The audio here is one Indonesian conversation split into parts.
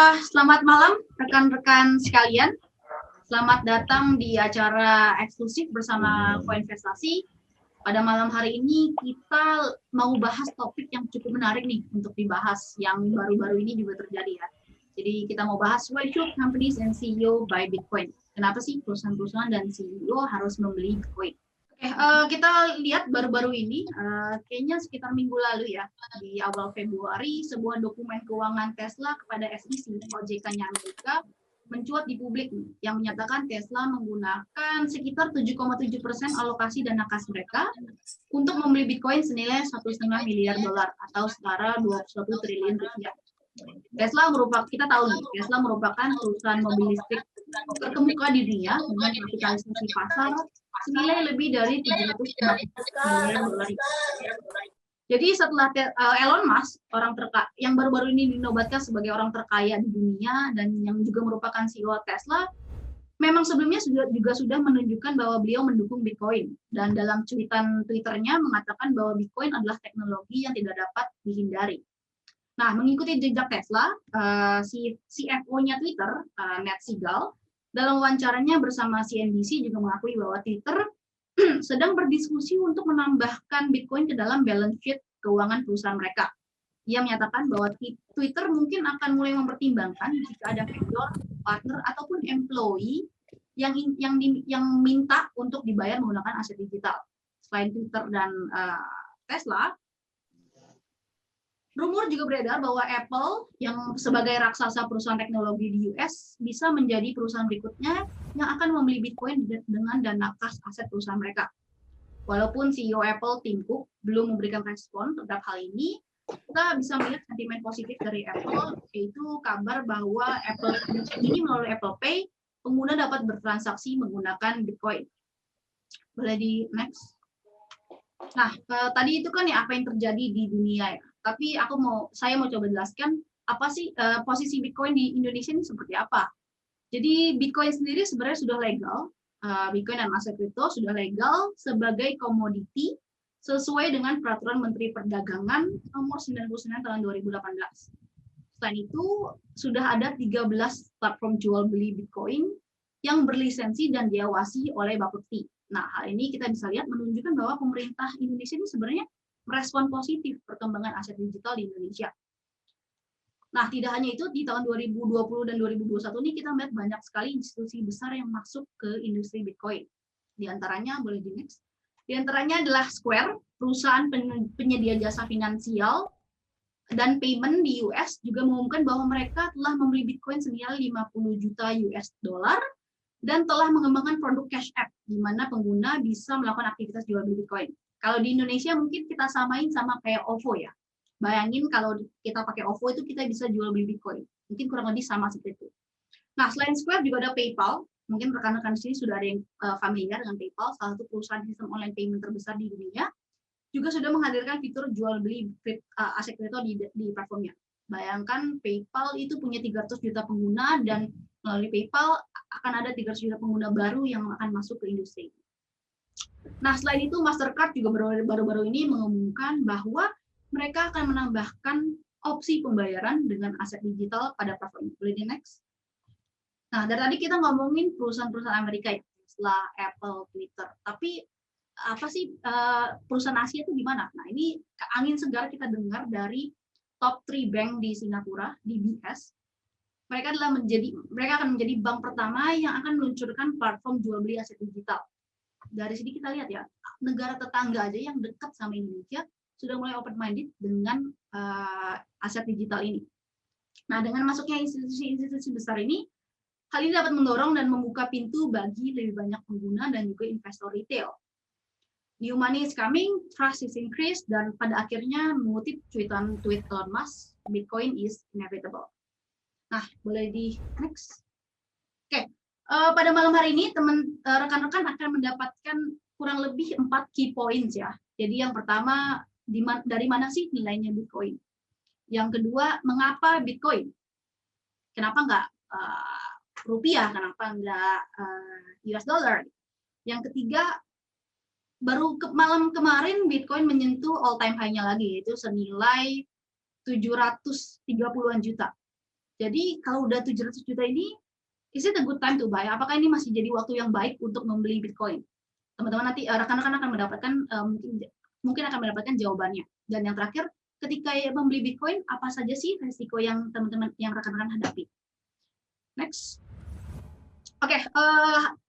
Selamat malam rekan-rekan sekalian. Selamat datang di acara eksklusif bersama Koinvestasi. Pada malam hari ini kita mau bahas topik yang cukup menarik nih untuk dibahas, yang baru-baru ini juga terjadi ya. Jadi kita mau bahas why should companies and CEO buy Bitcoin. Kenapa sih perusahaan-perusahaan dan CEO harus membeli Bitcoin? Oke, kita lihat baru-baru ini, kayaknya sekitar minggu lalu ya, di awal Februari, sebuah dokumen keuangan Tesla kepada SEC, OJK-nya Amerika, mencuat di publik nih, yang menyatakan Tesla menggunakan sekitar 7,7% alokasi dana kas mereka untuk membeli Bitcoin senilai 1,5 miliar dolar atau setara 21 triliun rupiah. Tesla merupakan, kita tahu nih, Tesla merupakan perusahaan mobil listrik terkemuka di dunia dengan kapitalisasi pasar senilai lebih dari 750 miliar dolar. Jadi setelah Elon Musk, orang terkaya yang baru-baru ini dinobatkan sebagai orang terkaya di dunia dan yang juga merupakan CEO Tesla, memang sebelumnya juga sudah menunjukkan bahwa beliau mendukung Bitcoin, dan dalam cuitan Twitternya mengatakan bahwa Bitcoin adalah teknologi yang tidak dapat dihindari. Nah, mengikuti jejak Tesla, si CFO-nya Twitter, Ned Segal, dalam wawancaranya bersama CNBC juga mengakui bahwa Twitter sedang berdiskusi untuk menambahkan Bitcoin ke dalam balance sheet keuangan perusahaan mereka. Ia menyatakan bahwa Twitter mungkin akan mulai mempertimbangkan jika ada vendor, partner, ataupun employee yang minta untuk dibayar menggunakan aset digital. Selain Twitter dan Tesla, rumor juga beredar bahwa Apple yang sebagai raksasa perusahaan teknologi di US bisa menjadi perusahaan berikutnya yang akan membeli Bitcoin dengan dana kas aset perusahaan mereka. Walaupun CEO Apple Tim Cook belum memberikan respon terhadap hal ini, kita bisa melihat sentimen positif dari Apple, yaitu kabar bahwa Apple ini melalui Apple Pay, pengguna dapat bertransaksi menggunakan Bitcoin. Boleh di next? Nah, tadi itu kan ya apa yang terjadi di dunia ya. Tapi saya mau coba jelaskan apa sih posisi Bitcoin di Indonesia ini seperti apa. Jadi Bitcoin sendiri sebenarnya sudah legal, Bitcoin dan aset kripto sudah legal sebagai komoditi sesuai dengan Peraturan Menteri Perdagangan Nomor 99 Tahun 2018. Selain itu, sudah ada 13 platform jual beli Bitcoin yang berlisensi dan diawasi oleh Bapepti. Nah, hal ini kita bisa lihat menunjukkan bahwa pemerintah Indonesia ini sebenarnya merespon positif perkembangan aset digital di Indonesia. Nah, tidak hanya itu, di tahun 2020 dan 2021 ini kita melihat banyak sekali institusi besar yang masuk ke industri Bitcoin. Di antaranya, boleh di next. Di antaranya adalah Square, perusahaan penyedia jasa finansial dan payment di US, juga mengumumkan bahwa mereka telah membeli Bitcoin senilai 50 juta US dollar dan telah mengembangkan produk Cash App, di mana pengguna bisa melakukan aktivitas jual beli Bitcoin. Kalau di Indonesia mungkin kita samain sama kayak OVO ya. Bayangin kalau kita pakai OVO itu kita bisa jual beli Bitcoin. Mungkin kurang lebih sama seperti itu. Nah, selain Square juga ada PayPal. Mungkin rekan-rekan di sini sudah ada yang familiar dengan PayPal, salah satu perusahaan sistem online payment terbesar di dunia. Juga sudah menghadirkan fitur jual beli aset kripto di platformnya. Bayangkan PayPal itu punya 300 juta pengguna, dan melalui PayPal akan ada 300 juta pengguna baru yang akan masuk ke industri. Nah, selain itu Mastercard juga baru-baru ini mengumumkan bahwa mereka akan menambahkan opsi pembayaran dengan aset digital pada platform. Boleh di next? Nah, dari tadi kita ngomongin perusahaan-perusahaan Amerika ya, Tesla, Apple, Twitter. Tapi apa sih perusahaan Asia itu gimana? Nah, ini angin segar kita dengar dari top 3 bank di Singapura, DBS. Mereka akan menjadi bank pertama yang akan meluncurkan platform jual beli aset digital. Dari sini kita lihat ya, negara tetangga aja yang dekat sama Indonesia sudah mulai open minded dengan aset digital ini. Nah, dengan masuknya institusi-institusi besar ini, hal ini dapat mendorong dan membuka pintu bagi lebih banyak pengguna dan juga investor retail. New money is coming, trust is increased, dan pada akhirnya mengutip tweet Elon Musk, Bitcoin is inevitable. Nah, boleh di next. Oke, pada malam hari ini rekan-rekan akan mendapatkan kurang lebih 4 key points ya. Jadi yang pertama, dari mana sih nilainya Bitcoin? Yang kedua, mengapa Bitcoin? Kenapa nggak rupiah? Kenapa nggak US dollar? Yang ketiga, baru malam kemarin Bitcoin menyentuh all time high-nya lagi, yaitu senilai 730-an juta. Jadi kalau udah 700 juta ini, is it a good time to buy? Apakah ini masih jadi waktu yang baik untuk membeli Bitcoin? Teman-teman nanti rekan-rekan akan mendapatkan mungkin akan mendapatkan jawabannya. Dan yang terakhir, ketika membeli Bitcoin, apa saja sih risiko yang teman-teman yang rekan-rekan hadapi? Next. Oke,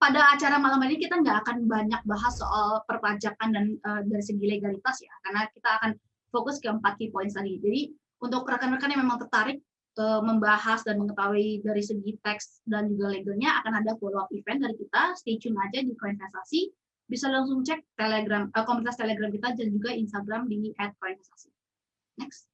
pada acara malam ini kita nggak akan banyak bahas soal perpajakan dan dari segi legalitas ya, karena kita akan fokus ke 4 key points tadi. Jadi untuk rekan-rekan yang memang tertarik membahas dan mengetahui dari segi teks dan juga legalnya, akan ada follow-up event dari kita. Stay tune aja di Koinvestasi. Bisa langsung cek Telegram, komunitas Telegram kita dan juga Instagram di @koinvestasi. Next.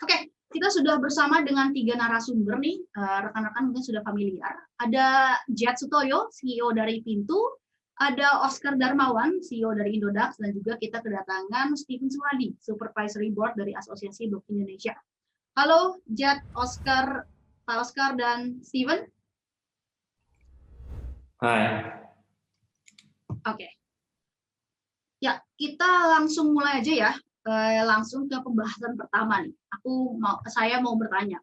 Oke, kita sudah bersama dengan 3 narasumber nih, rekan-rekan mungkin sudah familiar. Ada Jet Sutoyo, CEO dari Pintu, ada Oscar Darmawan, CEO dari Indodax, dan juga kita kedatangan Steven Suhadi, Supervisory Board dari Asosiasi Blok Indonesia. Halo, Jet, Oscar, Pak Oscar, dan Steven. Hai. Oke. Ya, kita langsung mulai aja ya. Langsung ke pembahasan pertama nih. Saya mau bertanya.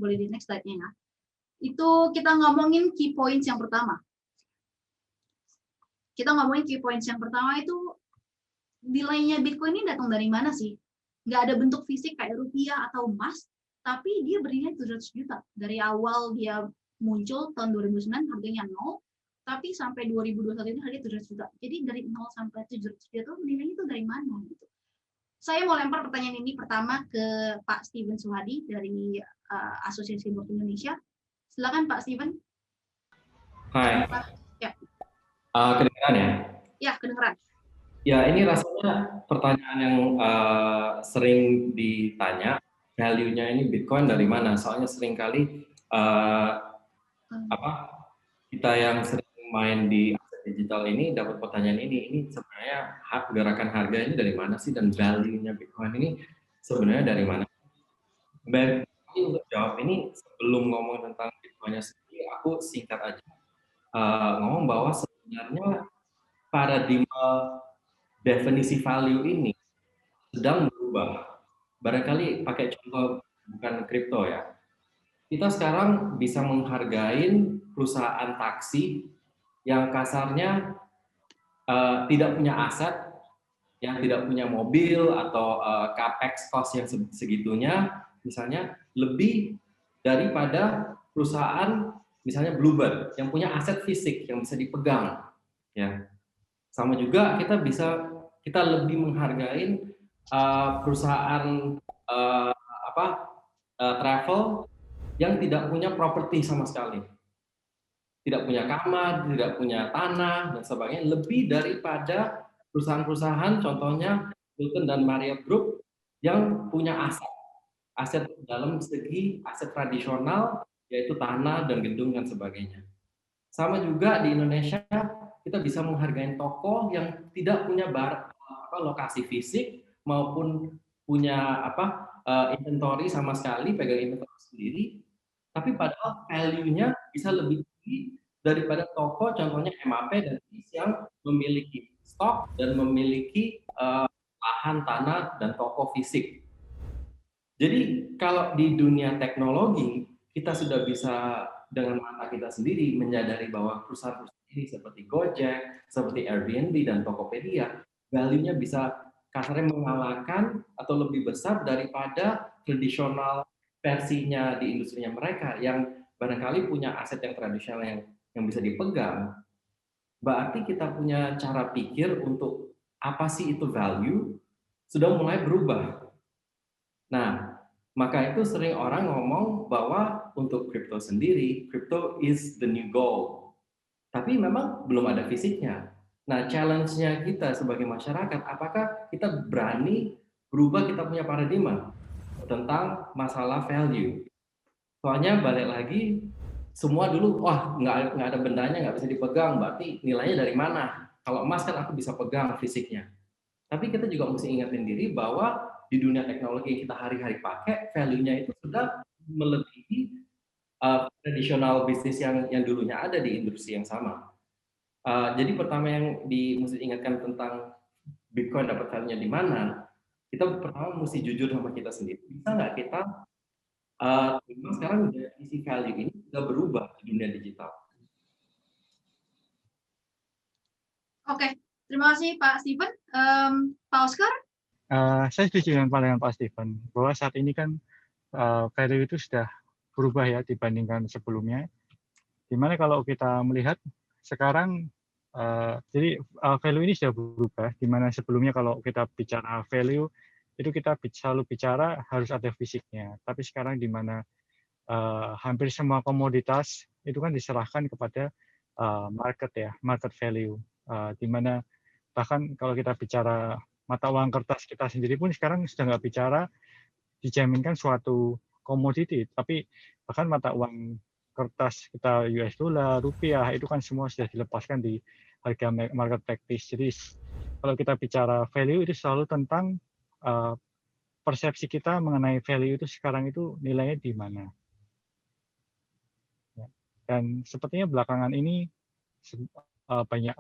Boleh di next slide-nya ya. Itu kita ngomongin key points yang pertama. Kita ngomongin key points yang pertama itu nilainya Bitcoin ini datang dari mana sih? Nggak ada bentuk fisik kayak rupiah atau emas, tapi dia bernilai 700 juta. Dari awal dia muncul tahun 2009 harganya 0, tapi sampai 2021 ini harganya 700 juta. Jadi dari 0 sampai 700 juta nilainya itu dari mana gitu. Saya mau lempar pertanyaan ini pertama ke Pak Steven Suhadi dari Asosiasi Blok Indonesia. Silakan Pak Steven. Hai. Ya. Kedengeran ya? Ya, kedengeran. Ya, ini rasanya pertanyaan yang sering ditanya, value-nya ini Bitcoin dari mana? Soalnya seringkali kita yang sering main di aset digital ini dapat pertanyaan ini sebenarnya gerakan harga ini dari mana sih, dan value-nya Bitcoin ini sebenarnya dari mana? Baik, untuk jawab ini sebelum ngomong tentang Bitcoin-nya sendiri, aku singkat aja ngomong bahwa sebenarnya paradigma definisi value ini sedang berubah. Barangkali pakai contoh bukan kripto ya. Kita sekarang bisa menghargai perusahaan taksi yang kasarnya tidak punya aset, yang tidak punya mobil atau capex cost yang segitunya, misalnya lebih daripada perusahaan misalnya Bluebird yang punya aset fisik yang bisa dipegang, ya. Sama juga kita lebih menghargai perusahaan travel yang tidak punya properti sama sekali, tidak punya kamar, tidak punya tanah dan sebagainya, lebih daripada perusahaan-perusahaan contohnya Hilton dan Marriott Group yang punya aset dalam segi aset tradisional, yaitu tanah dan gedung dan sebagainya. Sama juga di Indonesia kita bisa menghargai toko yang tidak punya lokasi fisik maupun punya inventory sama sekali, pegang inventory sendiri, tapi padahal value-nya bisa lebih tinggi daripada toko contohnya MAP dan IS yang memiliki stok dan memiliki lahan tanah dan toko fisik. Jadi kalau di dunia teknologi kita sudah bisa dengan mata kita sendiri menyadari bahwa perusahaan-perusahaan ini seperti Gojek, seperti Airbnb dan Tokopedia, value-nya bisa kasarnya mengalahkan atau lebih besar daripada tradisional versinya di industrinya mereka yang barangkali punya aset yang tradisional yang bisa dipegang. Berarti kita punya cara pikir untuk apa sih itu value sudah mulai berubah. Nah, maka itu sering orang ngomong bahwa untuk kripto sendiri, kripto is the new gold. Tapi memang belum ada fisiknya. Nah, challenge-nya kita sebagai masyarakat, apakah kita berani berubah kita punya paradigma tentang masalah value? Soalnya balik lagi, semua dulu, wah nggak ada bendanya, nggak bisa dipegang, berarti nilainya dari mana? Kalau emas kan aku bisa pegang fisiknya. Tapi kita juga mesti ingatin diri bahwa di dunia teknologi yang kita hari-hari pakai, value-nya itu sudah melebihi tradisional bisnis yang dulunya ada di industri yang sama. Jadi pertama yang mesti ingatkan tentang Bitcoin dapat value-nya di mana, kita pertama mesti jujur sama kita sendiri. Bisa nggak kita Memang sekarang definisi value ini sudah berubah di dunia digital. Oke, terima kasih Pak Steven. Pak Oscar? Saya setuju dengan pandangan Pak Steven bahwa saat ini kan value itu sudah berubah ya dibandingkan sebelumnya. Dimana kalau kita melihat sekarang, jadi value ini sudah berubah. Dimana sebelumnya kalau kita bicara value itu kita selalu bicara harus ada fisiknya. Tapi sekarang dimana hampir semua komoditas itu kan diserahkan kepada market ya, market value. Dimana bahkan kalau kita bicara mata uang kertas kita sendiri pun sekarang sudah nggak bicara dijaminkan suatu komoditi, tapi bahkan mata uang kertas kita US dollar, rupiah, itu kan semua sudah dilepaskan di harga market practice. Jadi kalau kita bicara value itu selalu tentang persepsi kita mengenai value itu sekarang itu nilainya di mana. Dan sepertinya belakangan ini banyak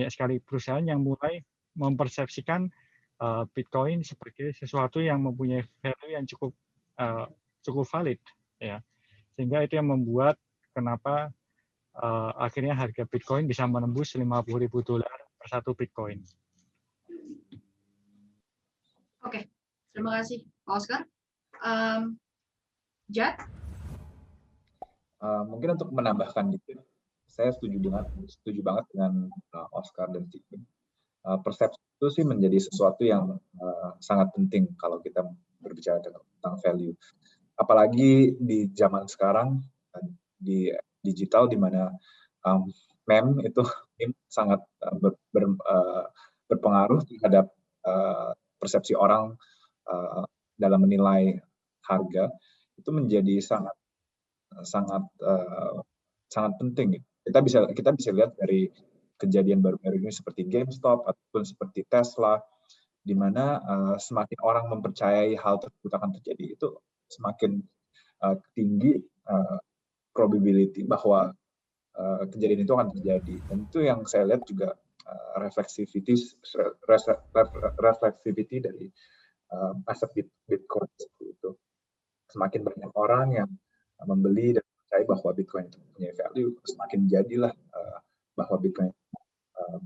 sekali perusahaan yang mulai mempersepsikan Bitcoin sebagai sesuatu yang mempunyai value yang cukup valid, ya. Sehingga itu yang membuat kenapa akhirnya harga Bitcoin bisa menembus $50.000 per satu Bitcoin. Oke, terima kasih Pak Oscar. Jad? Mungkin untuk menambahkan dikit, saya setuju banget dengan Oscar dan Steven. Persepsi itu sih menjadi sesuatu yang sangat penting kalau kita berbicara tentang value. Apalagi di zaman sekarang, di digital, di mana meme itu sangat berpengaruh terhadap persepsi orang dalam menilai harga, itu menjadi sangat penting. Kita bisa lihat dari kejadian baru-baru ini seperti GameStop ataupun seperti Tesla, di mana semakin orang mempercayai hal tersebut akan terjadi, itu semakin tinggi probability bahwa kejadian itu akan terjadi. Dan itu yang saya lihat juga reflexivity dari aset Bitcoin itu. Semakin banyak orang yang membeli dan percaya bahwa Bitcoin itu punya value, semakin jadilah bahwa Bitcoin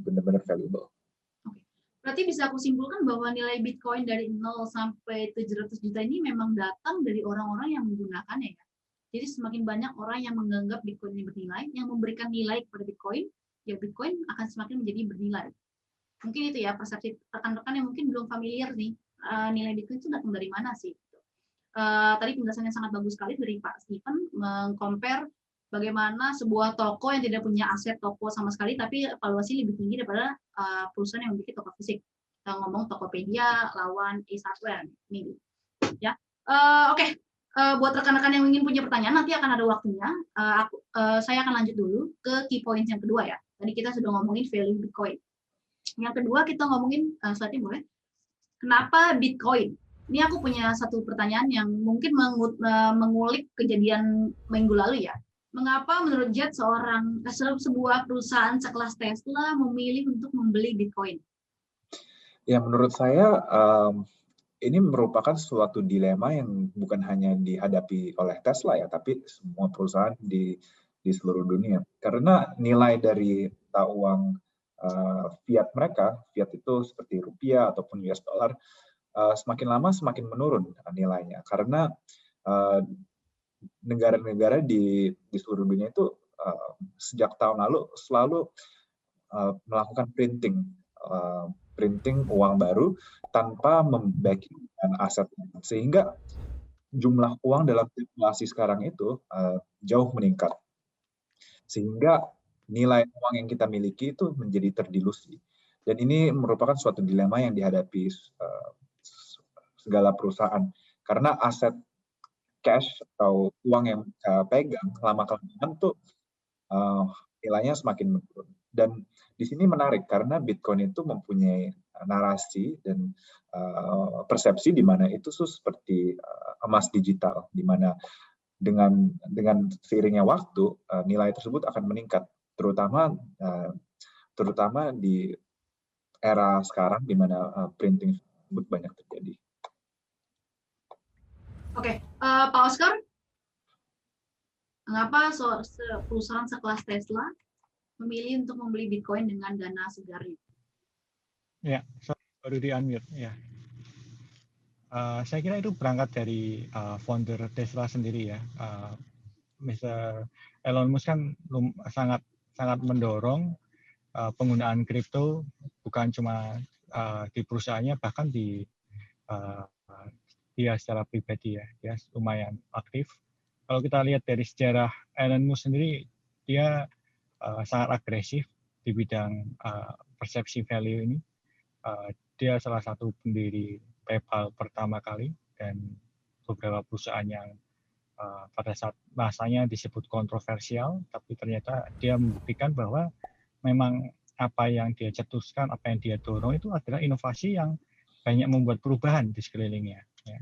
benar-benar valuable. Berarti bisa aku simpulkan bahwa nilai Bitcoin dari 0 sampai 700 juta ini memang datang dari orang-orang yang menggunakannya ya. Jadi semakin banyak orang yang menganggap Bitcoin ini bernilai, yang memberikan nilai kepada Bitcoin, ya Bitcoin akan semakin menjadi bernilai. Mungkin itu ya persepsi rekan-rekan yang mungkin belum familiar nih, nilai Bitcoin itu datang dari mana sih. Tadi penjelasannya sangat bagus sekali dari Pak Steven, meng-compare bagaimana sebuah toko yang tidak punya aset toko sama sekali, tapi valuasi lebih tinggi daripada perusahaan yang memiliki toko fisik. Kita ngomong Tokopedia lawan Ace Hardware. Ini, ya. Oke. Buat rekan-rekan yang ingin punya pertanyaan, nanti akan ada waktunya. Saya akan lanjut dulu ke key points yang kedua ya. Tadi kita sudah ngomongin value Bitcoin. Yang kedua kita ngomongin, selanjutnya boleh, kenapa Bitcoin? Ini aku punya satu pertanyaan yang mungkin mengulik kejadian minggu lalu ya. Mengapa menurut Jad sebuah perusahaan sekelas Tesla memilih untuk membeli Bitcoin? Ya, menurut saya ini merupakan suatu dilema yang bukan hanya dihadapi oleh Tesla ya, tapi semua perusahaan di seluruh dunia. Karena nilai dari mata uang fiat mereka, fiat itu seperti rupiah ataupun US dollar, semakin lama semakin menurun nilainya. Karena negara-negara di seluruh dunia itu sejak tahun lalu selalu melakukan printing uang baru tanpa membacking dengan aset, sehingga jumlah uang dalam sirkulasi sekarang itu jauh meningkat, sehingga nilai uang yang kita miliki itu menjadi terdilusi. Dan ini merupakan suatu dilema yang dihadapi segala perusahaan, karena aset cash atau uang yang pegang lama-kelamaan tuh nilainya semakin menurun. Dan di sini menarik karena Bitcoin itu mempunyai narasi dan persepsi di mana itu seperti emas digital, di mana dengan seiringnya waktu nilai tersebut akan meningkat, terutama di era sekarang di mana printing tersebut banyak terjadi. Oke, Pak Oscar, mengapa perusahaan sekelas Tesla memilih untuk membeli Bitcoin dengan dana segarnya? Ya, baru di-unmute ya. Saya kira itu berangkat dari founder Tesla sendiri ya. Mr. Elon Musk kan sangat mendorong penggunaan kripto bukan cuma di perusahaannya, bahkan di dia secara pribadi ya. Dia lumayan aktif. Kalau kita lihat dari sejarah Elon Musk sendiri, dia sangat agresif di bidang persepsi value ini. Dia salah satu pendiri PayPal pertama kali dan beberapa perusahaan yang pada saat masanya disebut kontroversial, tapi ternyata dia membuktikan bahwa memang apa yang dia cetuskan, apa yang dia dorong itu adalah inovasi yang banyak membuat perubahan di sekelilingnya. Ya.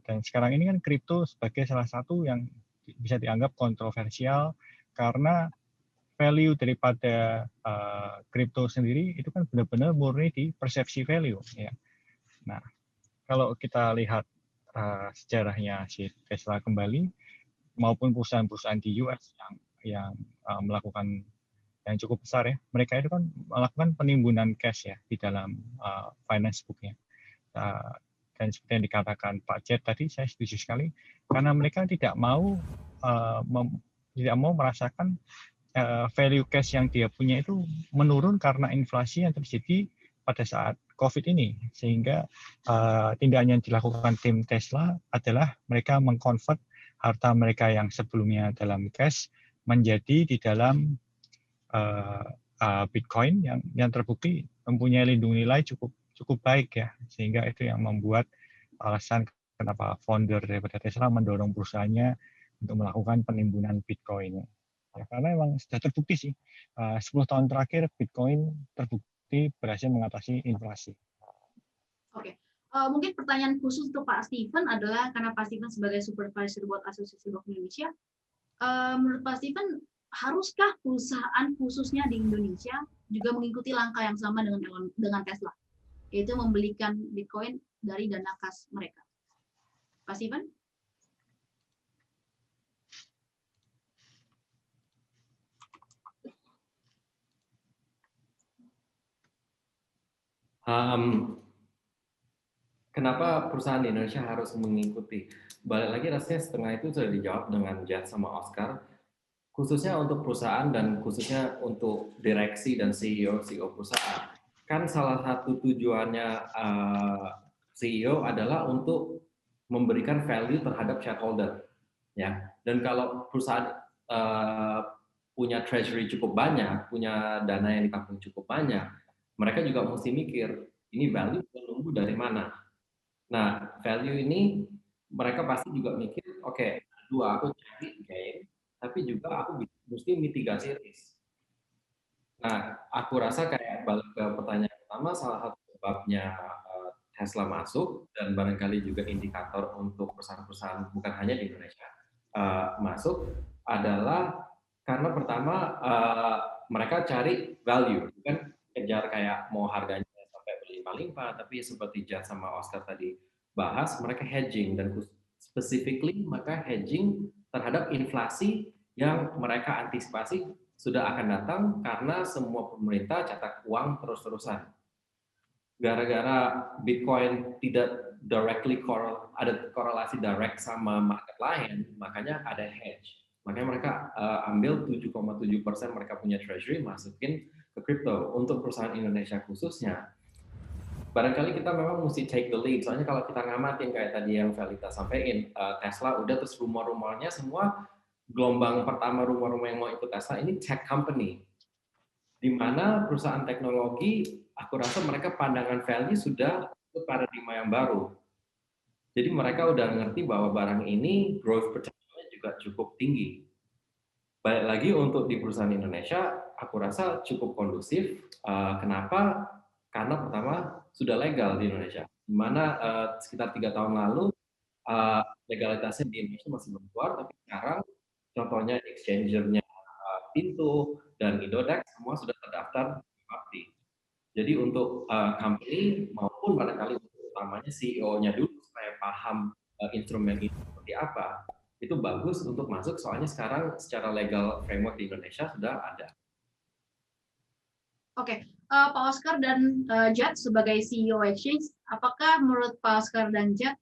Dan sekarang ini kan kripto sebagai salah satu yang bisa dianggap kontroversial karena value daripada kripto sendiri itu kan benar-benar murni di persepsi value. Ya. Nah, kalau kita lihat sejarahnya si Tesla kembali, maupun perusahaan-perusahaan di US yang melakukan yang cukup besar ya, mereka itu kan melakukan penimbunan cash ya di dalam finance book-nya. Dan seperti yang dikatakan Pak Jet tadi, saya setuju sekali, karena mereka tidak mau merasakan value cash yang dia punya itu menurun karena inflasi yang terjadi pada saat COVID ini, sehingga tindakan yang dilakukan tim Tesla adalah mereka mengkonvert harta mereka yang sebelumnya dalam cash menjadi di dalam Bitcoin yang terbukti mempunyai lindung nilai cukup baik ya, sehingga itu yang membuat alasan kenapa founder daripada Tesla mendorong perusahaannya untuk melakukan penimbunan Bitcoin. Ya, karena memang sudah terbukti sih 10 tahun terakhir Bitcoin terbukti berhasil mengatasi inflasi. Oke. Mungkin pertanyaan khusus untuk Pak Steven adalah karena Pak Steven sebagai supervisor buat Asosiasi Bank Indonesia, menurut Pak Steven, haruskah perusahaan khususnya di Indonesia juga mengikuti langkah yang sama dengan Tesla, yaitu membelikan Bitcoin dari dana kas mereka? Pak Steven? Kenapa perusahaan di Indonesia harus mengikuti? Balik lagi rasanya setengah itu sudah dijawab dengan Jet sama Oscar. Khususnya untuk perusahaan dan khususnya untuk direksi dan CEO perusahaan. Kan salah satu tujuannya CEO adalah untuk memberikan value terhadap shareholder. Ya. Dan kalau perusahaan punya treasury cukup banyak, punya dana yang ditampung cukup banyak, mereka juga mesti mikir, ini value menunggu dari mana? Nah, value ini mereka pasti juga mikir, oke, dua, aku cari gain, tapi juga aku mesti mitigasi risk. Nah, aku rasa kayak balik ke pertanyaan pertama, salah satu sebabnya Tesla masuk dan barangkali juga indikator untuk perusahaan-perusahaan bukan hanya di Indonesia masuk adalah karena pertama mereka cari value, kan kejar kayak mau harganya sampai berlimpah-limpah, tapi seperti Jas sama Oscar tadi bahas, mereka hedging dan specifically mereka hedging terhadap inflasi yang mereka antisipasi sudah akan datang karena semua pemerintah cetak uang terus-terusan. Gara-gara Bitcoin tidak directly ada korelasi direct sama market lain, makanya ada hedge. Makanya mereka ambil 7,7% mereka punya treasury masukin ke crypto. Untuk perusahaan Indonesia khususnya, barangkali kita memang mesti take the lead. Soalnya kalau kita ngamatin kayak tadi yang Velita sampaikan, Tesla udah terus rumor-rumornya semua gelombang pertama rumor-rumor yang mau ikut Tesla ini tech company, di mana perusahaan teknologi, aku rasa mereka pandangan value sudah ke paradigma yang baru. Jadi mereka udah ngerti bahwa barang ini growth potential-nya juga cukup tinggi. Balik lagi untuk di perusahaan Indonesia, aku rasa cukup kondusif. Kenapa? Karena pertama sudah legal di Indonesia. Di mana sekitar 3 tahun lalu legalitasnya di Indonesia masih belum keluar, tapi sekarang contohnya exchange-nya Pintu dan Indodex semua sudah terdaftar di Bapti. Jadi untuk company maupun barangkali utamanya CEO-nya dulu supaya paham instrumen ini seperti apa, itu bagus untuk masuk, soalnya sekarang secara legal framework di Indonesia sudah ada. Oke, Pak Oscar dan Jad sebagai CEO Exchange, apakah menurut Pak Oscar dan Jad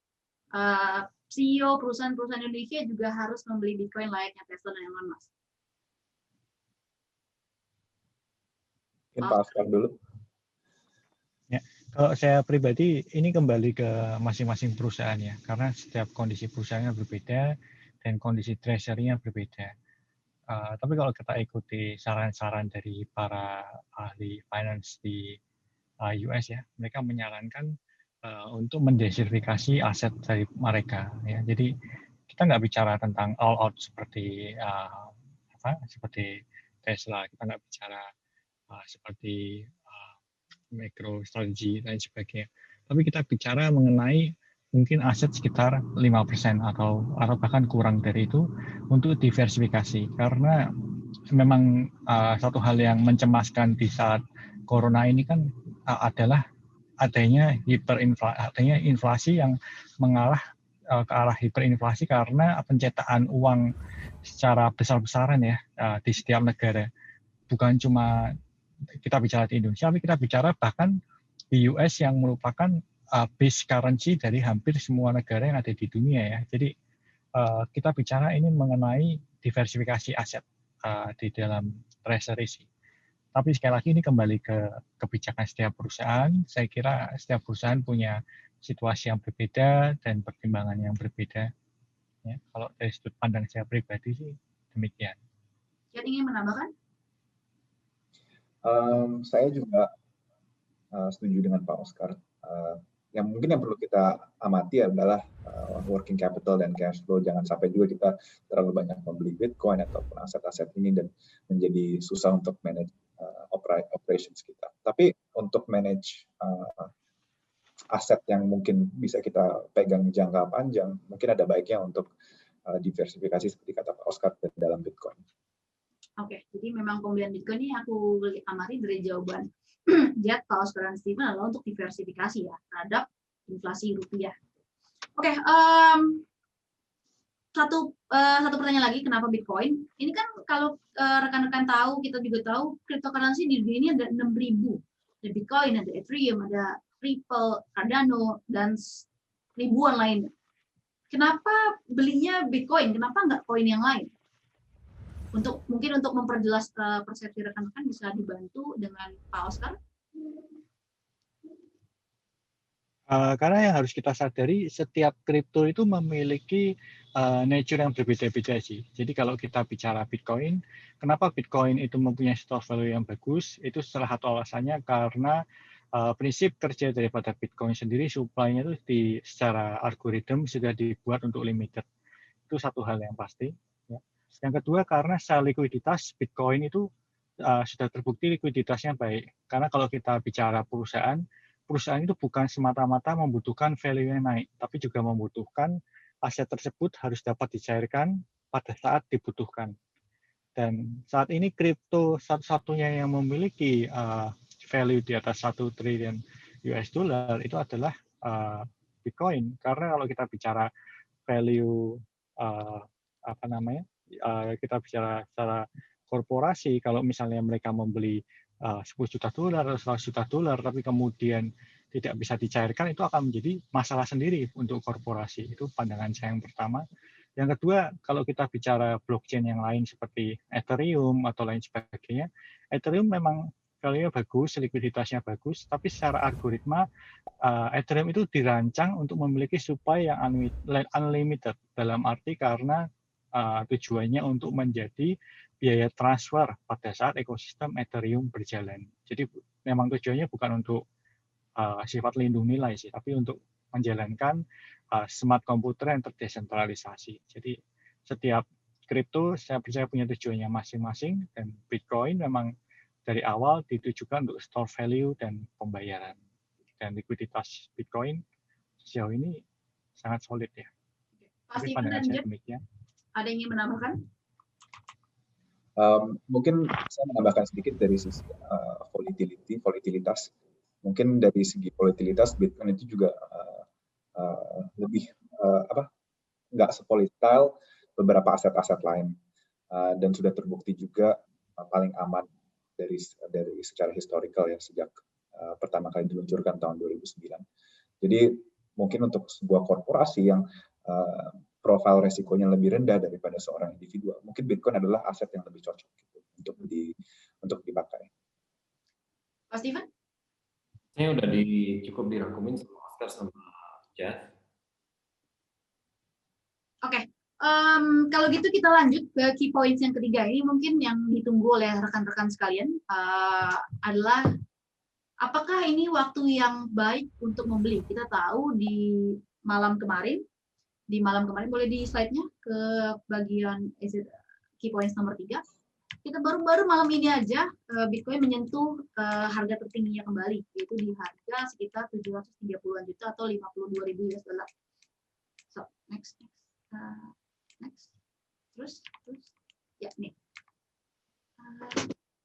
CEO perusahaan-perusahaan Indonesia juga harus membeli Bitcoin layaknya Tesla dan Elon Musk? Mungkin Pak Oscar dulu. Ya, kalau saya pribadi ini kembali ke masing-masing perusahaan ya, karena setiap kondisi perusahaannya berbeda dan kondisi treasury-nya berbeda. Tapi kalau kita ikuti saran-saran dari para ahli finance di US ya, mereka menyarankan untuk mendiversifikasi aset dari mereka. Ya, jadi kita nggak bicara tentang all out seperti seperti Tesla, kita nggak bicara seperti MicroStrategy dan sebagainya. Tapi kita bicara mengenai mungkin aset sekitar 5% atau bahkan kurang dari itu untuk diversifikasi, karena memang satu hal yang mencemaskan di saat corona ini kan adalah adanya inflasi yang mengarah ke arah hiperinflasi karena pencetakan uang secara besar-besaran ya di setiap negara. Bukan cuma kita bicara di Indonesia, tapi kita bicara bahkan di US yang merupakan base currency dari hampir semua negara yang ada di dunia ya. Jadi kita bicara ini mengenai diversifikasi aset di dalam treasury sih. Tapi sekali lagi ini kembali ke kebijakan setiap perusahaan. Saya kira setiap perusahaan punya situasi yang berbeda dan pertimbangan yang berbeda. Ya, kalau dari sudut pandang saya pribadi sih demikian. Jad ingin menambahkan? Saya juga setuju dengan Pak Oscar. Yang mungkin yang perlu kita amati adalah working capital dan cash flow. Jangan sampai juga kita terlalu banyak membeli Bitcoin ataupun aset-aset ini dan menjadi susah untuk manage operations kita. Tapi untuk manage aset yang mungkin bisa kita pegang jangka panjang, mungkin ada baiknya untuk diversifikasi seperti kata Pak Oscar dalam Bitcoin. Oke, jadi memang pembelian Bitcoin ini aku amati dari jawaban Jad, Pak Oscar, dan Steven adalah untuk diversifikasi ya terhadap inflasi rupiah. Oke, satu pertanyaan lagi, kenapa Bitcoin? Ini kan kalau rekan-rekan tahu, kita juga tahu cryptocurrency di dunia ini ada 6.000. Ada Bitcoin, ada Ethereum, ada Ripple, Cardano, dan ribuan lainnya. Kenapa belinya Bitcoin? Kenapa nggak koin yang lain? Mungkin untuk memperjelas persepsi rekan-rekan bisa dibantu dengan Pak Oscar. Karena yang harus kita sadari, setiap kripto itu memiliki nature yang berbeda-beda sih. Jadi kalau kita bicara Bitcoin, kenapa Bitcoin itu mempunyai store value yang bagus? Itu salah satu alasannya karena prinsip kerja daripada Bitcoin sendiri, supply-nya itu secara algoritma sudah dibuat untuk limited. Itu satu hal yang pasti. Ya. Yang kedua, karena secara likuiditas, Bitcoin itu sudah terbukti likuiditasnya baik. Karena kalau kita bicara perusahaan itu bukan semata-mata membutuhkan value-nya naik, tapi juga membutuhkan aset tersebut harus dapat dicairkan pada saat dibutuhkan. Dan saat ini kripto satu-satunya yang memiliki value di atas 1 triliun US dollar itu adalah Bitcoin. Karena kalau kita bicara value kita bicara secara korporasi, kalau misalnya mereka membeli 10 juta dolar atau 100 juta dolar, tapi kemudian tidak bisa dicairkan, itu akan menjadi masalah sendiri untuk korporasi. Itu pandangan saya yang pertama. Yang kedua, kalau kita bicara blockchain yang lain seperti Ethereum atau lain sebagainya, Ethereum memang value-nya bagus, likuiditasnya bagus, tapi secara algoritma Ethereum itu dirancang untuk memiliki supply yang unlimited, dalam arti karena tujuannya untuk menjadi biaya transfer pada saat ekosistem Ethereum berjalan. Jadi memang tujuannya bukan untuk sifat lindung nilai sih, tapi untuk menjalankan smart komputer yang terdesentralisasi. Jadi setiap kripto saya percaya punya tujuannya masing-masing, dan Bitcoin memang dari awal ditujukan untuk store value dan pembayaran. Dan likuiditas Bitcoin sejauh ini sangat solid ya. Pasti pandangan saya demikian. Ada yang ingin menambahkan? Mungkin saya menambahkan sedikit dari sisi volatilitas. Mungkin dari segi volatilitas Bitcoin itu juga lebih nggak sevolatile beberapa aset-aset lain, dan sudah terbukti juga paling aman dari secara historical ya sejak pertama kali diluncurkan tahun 2009. Jadi mungkin untuk sebuah korporasi yang profil resikonya lebih rendah daripada seorang individu, mungkin Bitcoin adalah aset yang lebih cocok gitu, untuk dipakai. Pak Steven? Saya udah cukup dirangkumin sama Oscar sama Jet. Oke. Kalau gitu kita lanjut ke key points yang ketiga. Ini mungkin yang ditunggu oleh rekan-rekan sekalian adalah apakah ini waktu yang baik untuk membeli? Kita tahu di malam kemarin boleh di slide-nya ke bagian key points nomor 3. Kita baru malam ini aja Bitcoin menyentuh harga tertingginya kembali, yaitu di harga sekitar 730-an juta atau 52.000 US dollar. So, next. Terus ya nih.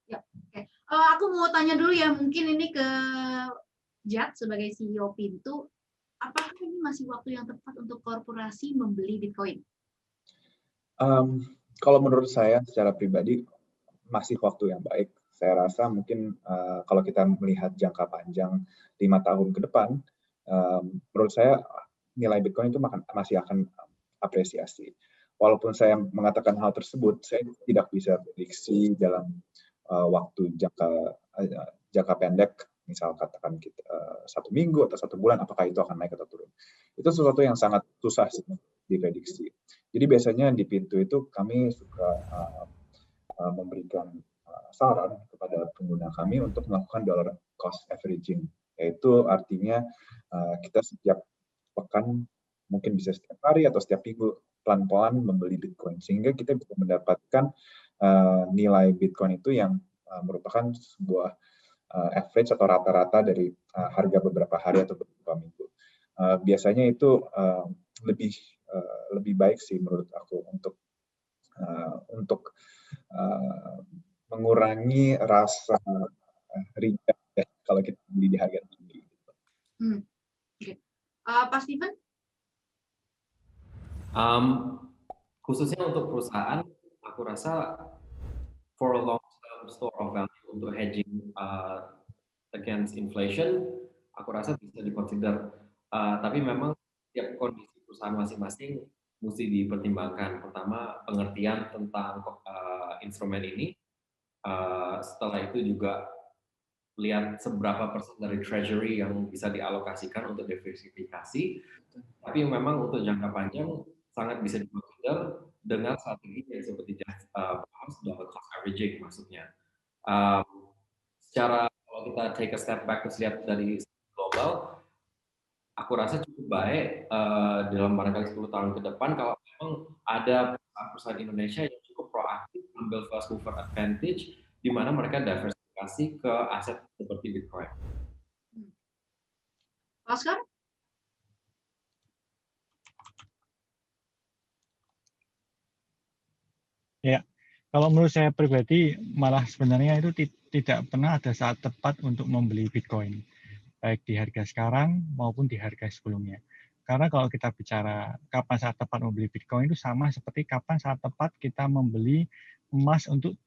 Ya, oke. Aku mau tanya dulu ya, mungkin ini ke Jad sebagai CEO Pintu, apakah ini masih waktu yang tepat untuk korporasi membeli Bitcoin? Kalau menurut saya secara pribadi masih waktu yang baik. Saya rasa mungkin kalau kita melihat jangka panjang 5 tahun ke depan, menurut saya nilai Bitcoin itu masih akan apresiasi. Walaupun saya mengatakan hal tersebut, saya tidak bisa prediksi dalam waktu jangka pendek, misal katakan kita 1 minggu atau 1 bulan, apakah itu akan naik atau turun. Itu sesuatu yang sangat susah diprediksi. Jadi biasanya di Pintu itu kami suka memberikan saran kepada pengguna kami untuk melakukan dollar cost averaging, yaitu artinya kita setiap pekan, mungkin bisa setiap hari atau setiap minggu, pelan-pelan membeli Bitcoin, sehingga kita bisa mendapatkan nilai Bitcoin itu yang merupakan sebuah average atau rata-rata dari harga beberapa hari atau beberapa minggu. Biasanya itu lebih baik sih menurut aku untuk mengurangi rasa reject ya, kalau kita beli di harga tinggi. Okay. Pak Steven? Khususnya untuk perusahaan, aku rasa for a long-term store of value untuk hedging against inflation, aku rasa bisa dikonsider. Tapi memang tiap kondisi perusahaan masing-masing mesti dipertimbangkan. Pertama, pengertian tentang instrumen ini. Setelah itu juga lihat seberapa persen dari treasury yang bisa dialokasikan untuk diversifikasi. Tapi memang untuk jangka panjang sangat bisa dikonsider dengan strategi yang seperti bahas dollar cost averaging maksudnya. Secara kalau kita take a step back terus lihat dari global, aku rasa cukup baik dalam barangkali 10 tahun ke depan kalau memang ada perusahaan Indonesia yang cukup proaktif ambil first mover advantage di mana mereka diversifikasi ke aset seperti Bitcoin. Oscar? Ya, kalau menurut saya pribadi malah sebenarnya itu tidak pernah ada saat tepat untuk membeli Bitcoin, baik di harga sekarang maupun di harga sebelumnya. Karena kalau kita bicara kapan saat tepat membeli Bitcoin itu sama seperti kapan saat tepat kita membeli emas untuk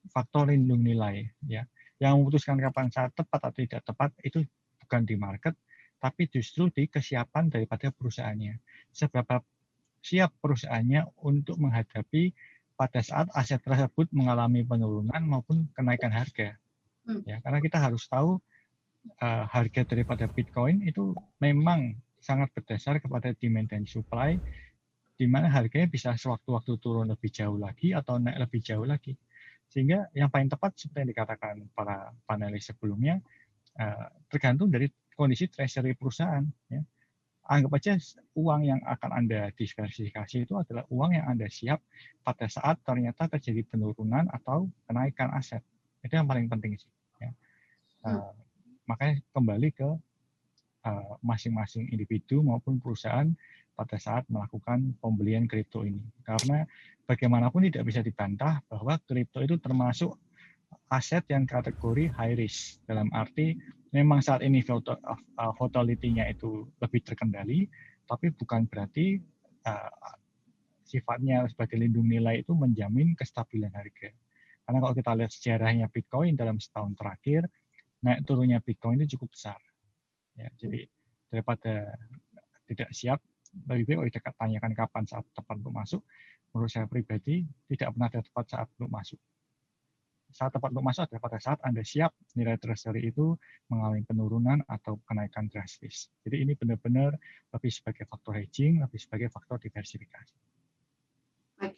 faktor lindung nilai. Ya, yang memutuskan kapan saat tepat atau tidak tepat itu bukan di market, tapi justru di kesiapan daripada perusahaannya. Seberapa siap perusahaannya untuk menghadapi pada saat aset tersebut mengalami penurunan maupun kenaikan harga. Ya, karena kita harus tahu harga daripada Bitcoin itu memang sangat berdasar kepada demand dan supply, di mana harganya bisa sewaktu-waktu turun lebih jauh lagi atau naik lebih jauh lagi. Sehingga yang paling tepat seperti yang dikatakan para panelis sebelumnya, tergantung dari kondisi treasury perusahaan. Ya. Anggap aja uang yang akan Anda diversifikasi itu adalah uang yang Anda siap pada saat ternyata terjadi penurunan atau kenaikan aset. Itu yang paling penting sih. Ya. Makanya kembali ke masing-masing individu maupun perusahaan pada saat melakukan pembelian kripto ini. Karena bagaimanapun tidak bisa dibantah bahwa kripto itu termasuk aset yang kategori high risk. Dalam arti memang saat ini volatility-nya itu lebih terkendali, Tapi bukan berarti sifatnya sebagai lindung nilai itu menjamin kestabilan harga. Karena kalau kita lihat sejarahnya Bitcoin dalam setahun terakhir, naik turunnya Bitcoin itu cukup besar. Ya, jadi daripada tidak siap, lebih baik kita tanyakan kapan saat tepat untuk masuk. Menurut saya pribadi, tidak pernah ada tepat saat untuk masuk. Saat tepat untuk masuk adalah pada saat Anda siap nilai treasury itu mengalami penurunan atau kenaikan drastis. Jadi ini benar-benar lebih sebagai faktor hedging, lebih sebagai faktor diversifikasi. Baik.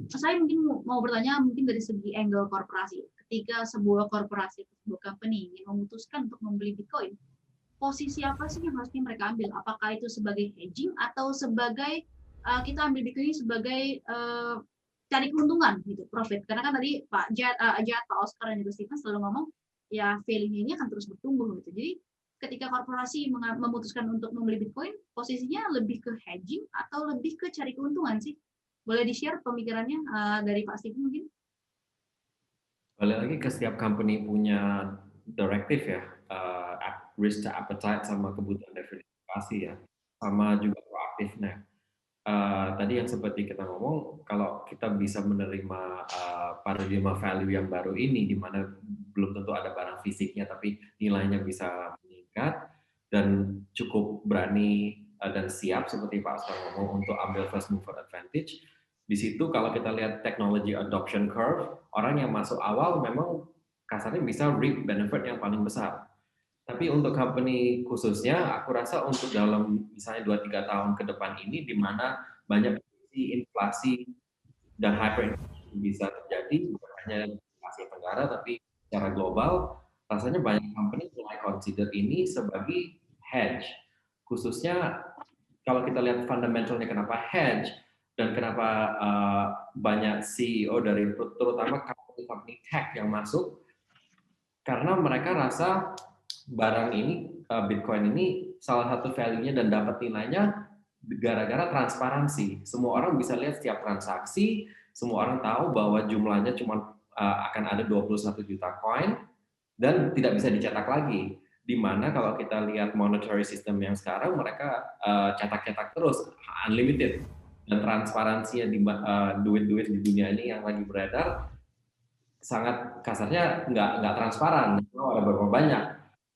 Saya mungkin mau bertanya mungkin dari segi angle korporasi. Ketika sebuah korporasi, sebuah company ingin memutuskan untuk membeli Bitcoin, posisi apa sih yang harusnya mereka ambil? Apakah itu sebagai hedging atau sebagai kita ambil Bitcoin sebagai cari keuntungan gitu, profit? Karena kan tadi Pak Pak Oscar dan juga Stephen selalu ngomong ya value ini akan terus bertumbuh gitu. Jadi ketika korporasi memutuskan untuk membeli Bitcoin, posisinya lebih ke hedging atau lebih ke cari keuntungan sih? Boleh di-share pemikirannya dari Pak Stephen mungkin? Balik lagi ke setiap company punya directive ya, risk to appetite sama kebutuhan diversifikasi ya, sama juga proaktifnya. Tadi yang seperti kita ngomong, kalau kita bisa menerima paradigma value yang baru ini, di mana belum tentu ada barang fisiknya, tapi nilainya bisa meningkat, dan cukup berani dan siap, seperti Pak Oscar ngomong, untuk ambil first mover advantage. Di situ kalau kita lihat technology adoption curve, orang yang masuk awal memang kasarnya bisa reap benefit yang paling besar. Tapi untuk company khususnya, aku rasa untuk dalam misalnya 2-3 tahun ke depan ini, di mana banyak inflasi dan hyperinflation bisa terjadi, bukan hanya di Asia Tenggara, tapi secara global, rasanya banyak company mulai consider ini sebagai hedge. Khususnya kalau kita lihat fundamentalnya kenapa hedge, dan kenapa banyak CEO dari terutama company tech yang masuk, karena mereka rasa barang ini, Bitcoin ini salah satu value-nya dan dapat nilainya gara-gara transparansi. Semua orang bisa lihat setiap transaksi, semua orang tahu bahwa jumlahnya cuma akan ada 21 juta koin dan tidak bisa dicetak lagi. Di mana kalau kita lihat monetary system yang sekarang, mereka cetak-cetak terus, unlimited. Dan transparansinya di duit-duit di dunia ini yang lagi beredar sangat kasarnya nggak transparan, ada berapa banyak.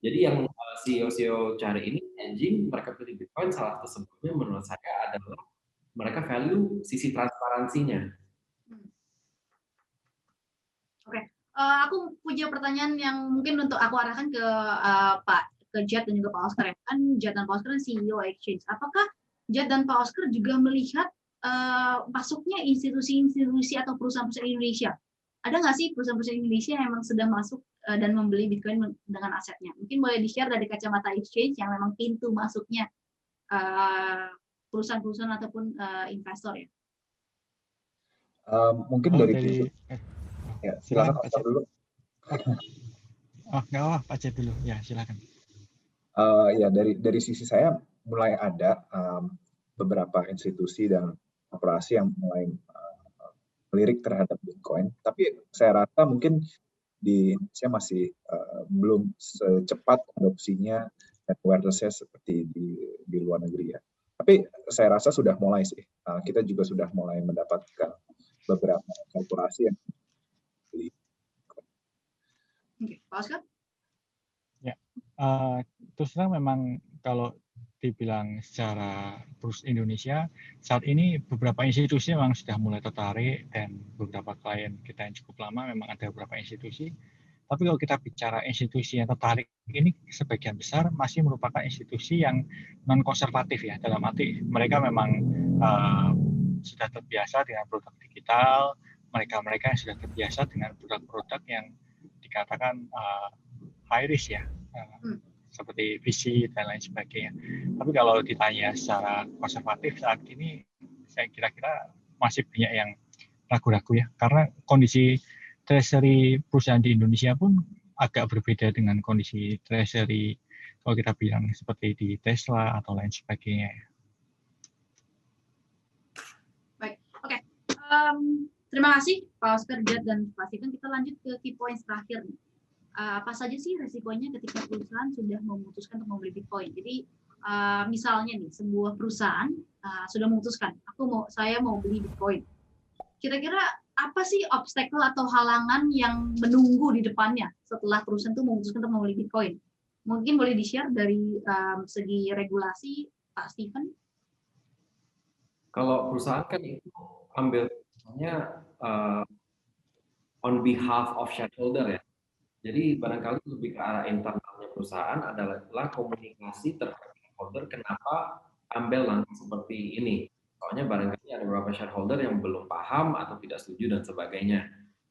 Jadi yang CEO cari ini hedging, mereka pilih Bitcoin, salah satu sebabnya menurut saya adalah mereka value sisi transparansinya. Oke, aku punya pertanyaan yang mungkin untuk aku arahkan ke Jad dan juga Pak Oscar ya. Kan Jad dan Pak Oscar kan CEO Exchange. Apakah Jad dan Pak Oscar juga melihat masuknya institusi-institusi atau perusahaan-perusahaan Indonesia? Ada nggak sih perusahaan-perusahaan Indonesia yang memang sedang masuk dan membeli Bitcoin dengan asetnya? Mungkin boleh di-share dari kacamata Exchange yang memang pintu masuknya perusahaan-perusahaan ataupun investor ya. Mungkin dari pintu. Ya, silakan Pak Ced dulu. Oh, nggak apa, Pak Ced dulu. Ya, silakan. Ya, dari sisi saya mulai ada beberapa institusi dan korporasi yang mulai melirik terhadap Bitcoin. Tapi saya rasa mungkin di Indonesia masih belum secepat adopsinya dan awareness-nya seperti di luar negeri ya. Tapi saya rasa sudah mulai sih. Kita juga sudah mulai mendapatkan beberapa korporasi yang beli. Oke, Pak Oscar? Ya, terus terang memang kalau dibilang secara perusahaan Indonesia, saat ini beberapa institusi memang sudah mulai tertarik dan beberapa klien kita yang cukup lama memang ada beberapa institusi. Tapi kalau kita bicara institusi yang tertarik ini sebagian besar masih merupakan institusi yang non-konservatif ya, dalam arti mereka memang sudah terbiasa dengan produk digital, mereka yang sudah terbiasa dengan produk-produk yang dikatakan high risk ya, seperti VC dan lain sebagainya. Tapi kalau ditanya secara konservatif saat ini, saya kira-kira masih banyak yang ragu-ragu ya, karena kondisi treasury perusahaan di Indonesia pun agak berbeda dengan kondisi treasury kalau kita bilang seperti di Tesla atau lain sebagainya. Baik, oke. Terima kasih Pak Oscar, Jad, dan Pak Stephen. Kita lanjut ke key points terakhir nih. Apa saja sih resikonya ketika perusahaan sudah memutuskan untuk membeli Bitcoin? Jadi misalnya nih sebuah perusahaan sudah memutuskan saya mau beli Bitcoin. Kira-kira apa sih obstacle atau halangan yang menunggu di depannya setelah perusahaan itu memutuskan untuk membeli Bitcoin? Mungkin boleh di-share dari segi regulasi, Pak Steven? Kalau perusahaan kan itu ambil on behalf of shareholder ya. Jadi barangkali lebih ke arah internalnya perusahaan adalah komunikasi terhadap shareholder kenapa ambil langkah seperti ini. Soalnya barangkali ada beberapa shareholder yang belum paham atau tidak setuju dan sebagainya.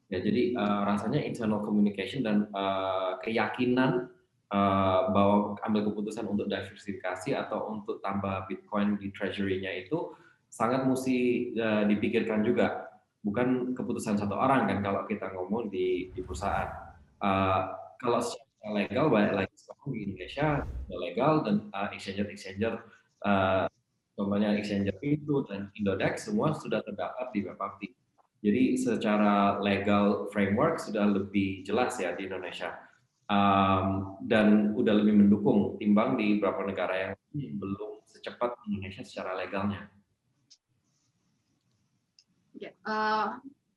Ya, jadi rasanya internal communication dan keyakinan bahwa ambil keputusan untuk diversifikasi atau untuk tambah Bitcoin di treasury-nya itu sangat mesti dipikirkan juga. Bukan keputusan satu orang kan kalau kita ngomong di perusahaan. Kalau secara legal, banyak lagi sekarang di Indonesia sudah legal dan exchanger, contohnya exchanger itu dan Indodex semua sudah terdaftar di Bapepti. Jadi secara legal framework sudah lebih jelas ya di Indonesia dan udah lebih mendukung timbang di beberapa negara yang belum secepat Indonesia secara legalnya.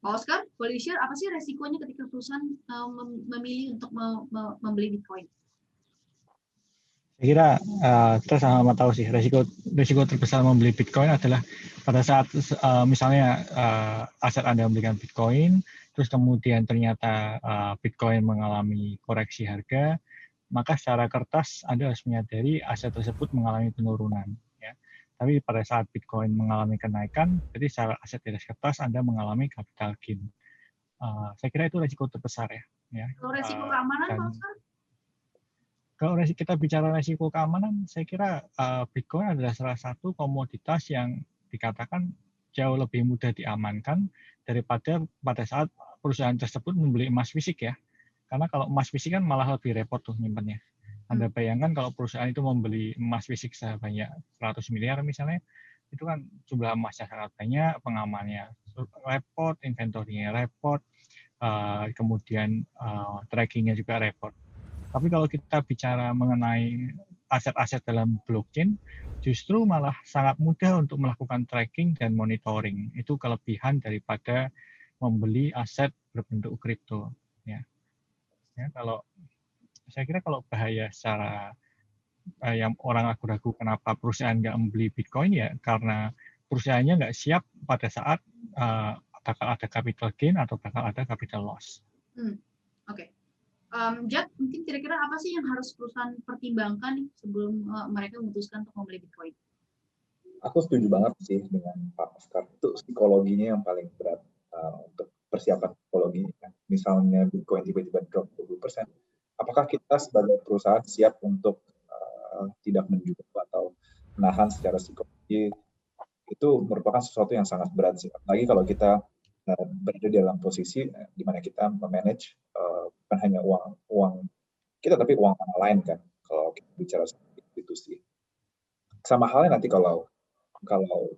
Pak Oscar, boleh share apa sih resikonya ketika perusahaan memilih untuk membeli Bitcoin? Saya kira kita sama-sama tahu sih resiko terbesar membeli Bitcoin adalah pada saat misalnya aset Anda membelikan Bitcoin, terus kemudian ternyata Bitcoin mengalami koreksi harga, maka secara kertas Anda harus menyadari aset tersebut mengalami penurunan. Ya. Tapi pada saat Bitcoin mengalami kenaikan, jadi secara aset di atas kertas Anda mengalami capital gain. Saya kira itu resiko terbesar ya. Kalau resiko keamanan, Pak Oscar? Kalau kita bicara resiko keamanan, saya kira Bitcoin adalah salah satu komoditas yang dikatakan jauh lebih mudah diamankan daripada pada saat perusahaan tersebut membeli emas fisik ya. Karena kalau emas fisik kan malah lebih repot tuh nyimpannya. Anda bayangkan kalau perusahaan itu membeli emas fisik sebanyak 100 miliar misalnya, itu kan jumlah emasnya sangat banyak, pengamannya repot, inventorinya repot, kemudian trackingnya juga repot. Tapi kalau kita bicara mengenai aset-aset dalam blockchain, justru malah sangat mudah untuk melakukan tracking dan monitoring. Itu kelebihan daripada membeli aset berbentuk kripto. Ya, saya kira kalau bahaya secara yang orang ragu-ragu kenapa perusahaan nggak membeli Bitcoin ya karena perusahaannya nggak siap pada saat bakal ada capital gain atau bakal ada capital loss. Oke. Jack, mungkin kira-kira apa sih yang harus perusahaan pertimbangkan sebelum mereka memutuskan untuk membeli Bitcoin? Aku setuju banget sih dengan Pak Oscar. Itu psikologinya yang paling berat untuk persiapan psikologinya. Misalnya Bitcoin tiba-tiba drop 20%, apakah kita sebagai perusahaan siap untuk tidak menjual atau menahan secara psikologi? Itu merupakan sesuatu yang sangat berat sih. Apalagi kalau kita berada dalam posisi di mana kita memanage bukan hanya uang kita tapi uang orang lain kan kalau kita bicara institusi. Sama halnya nanti kalau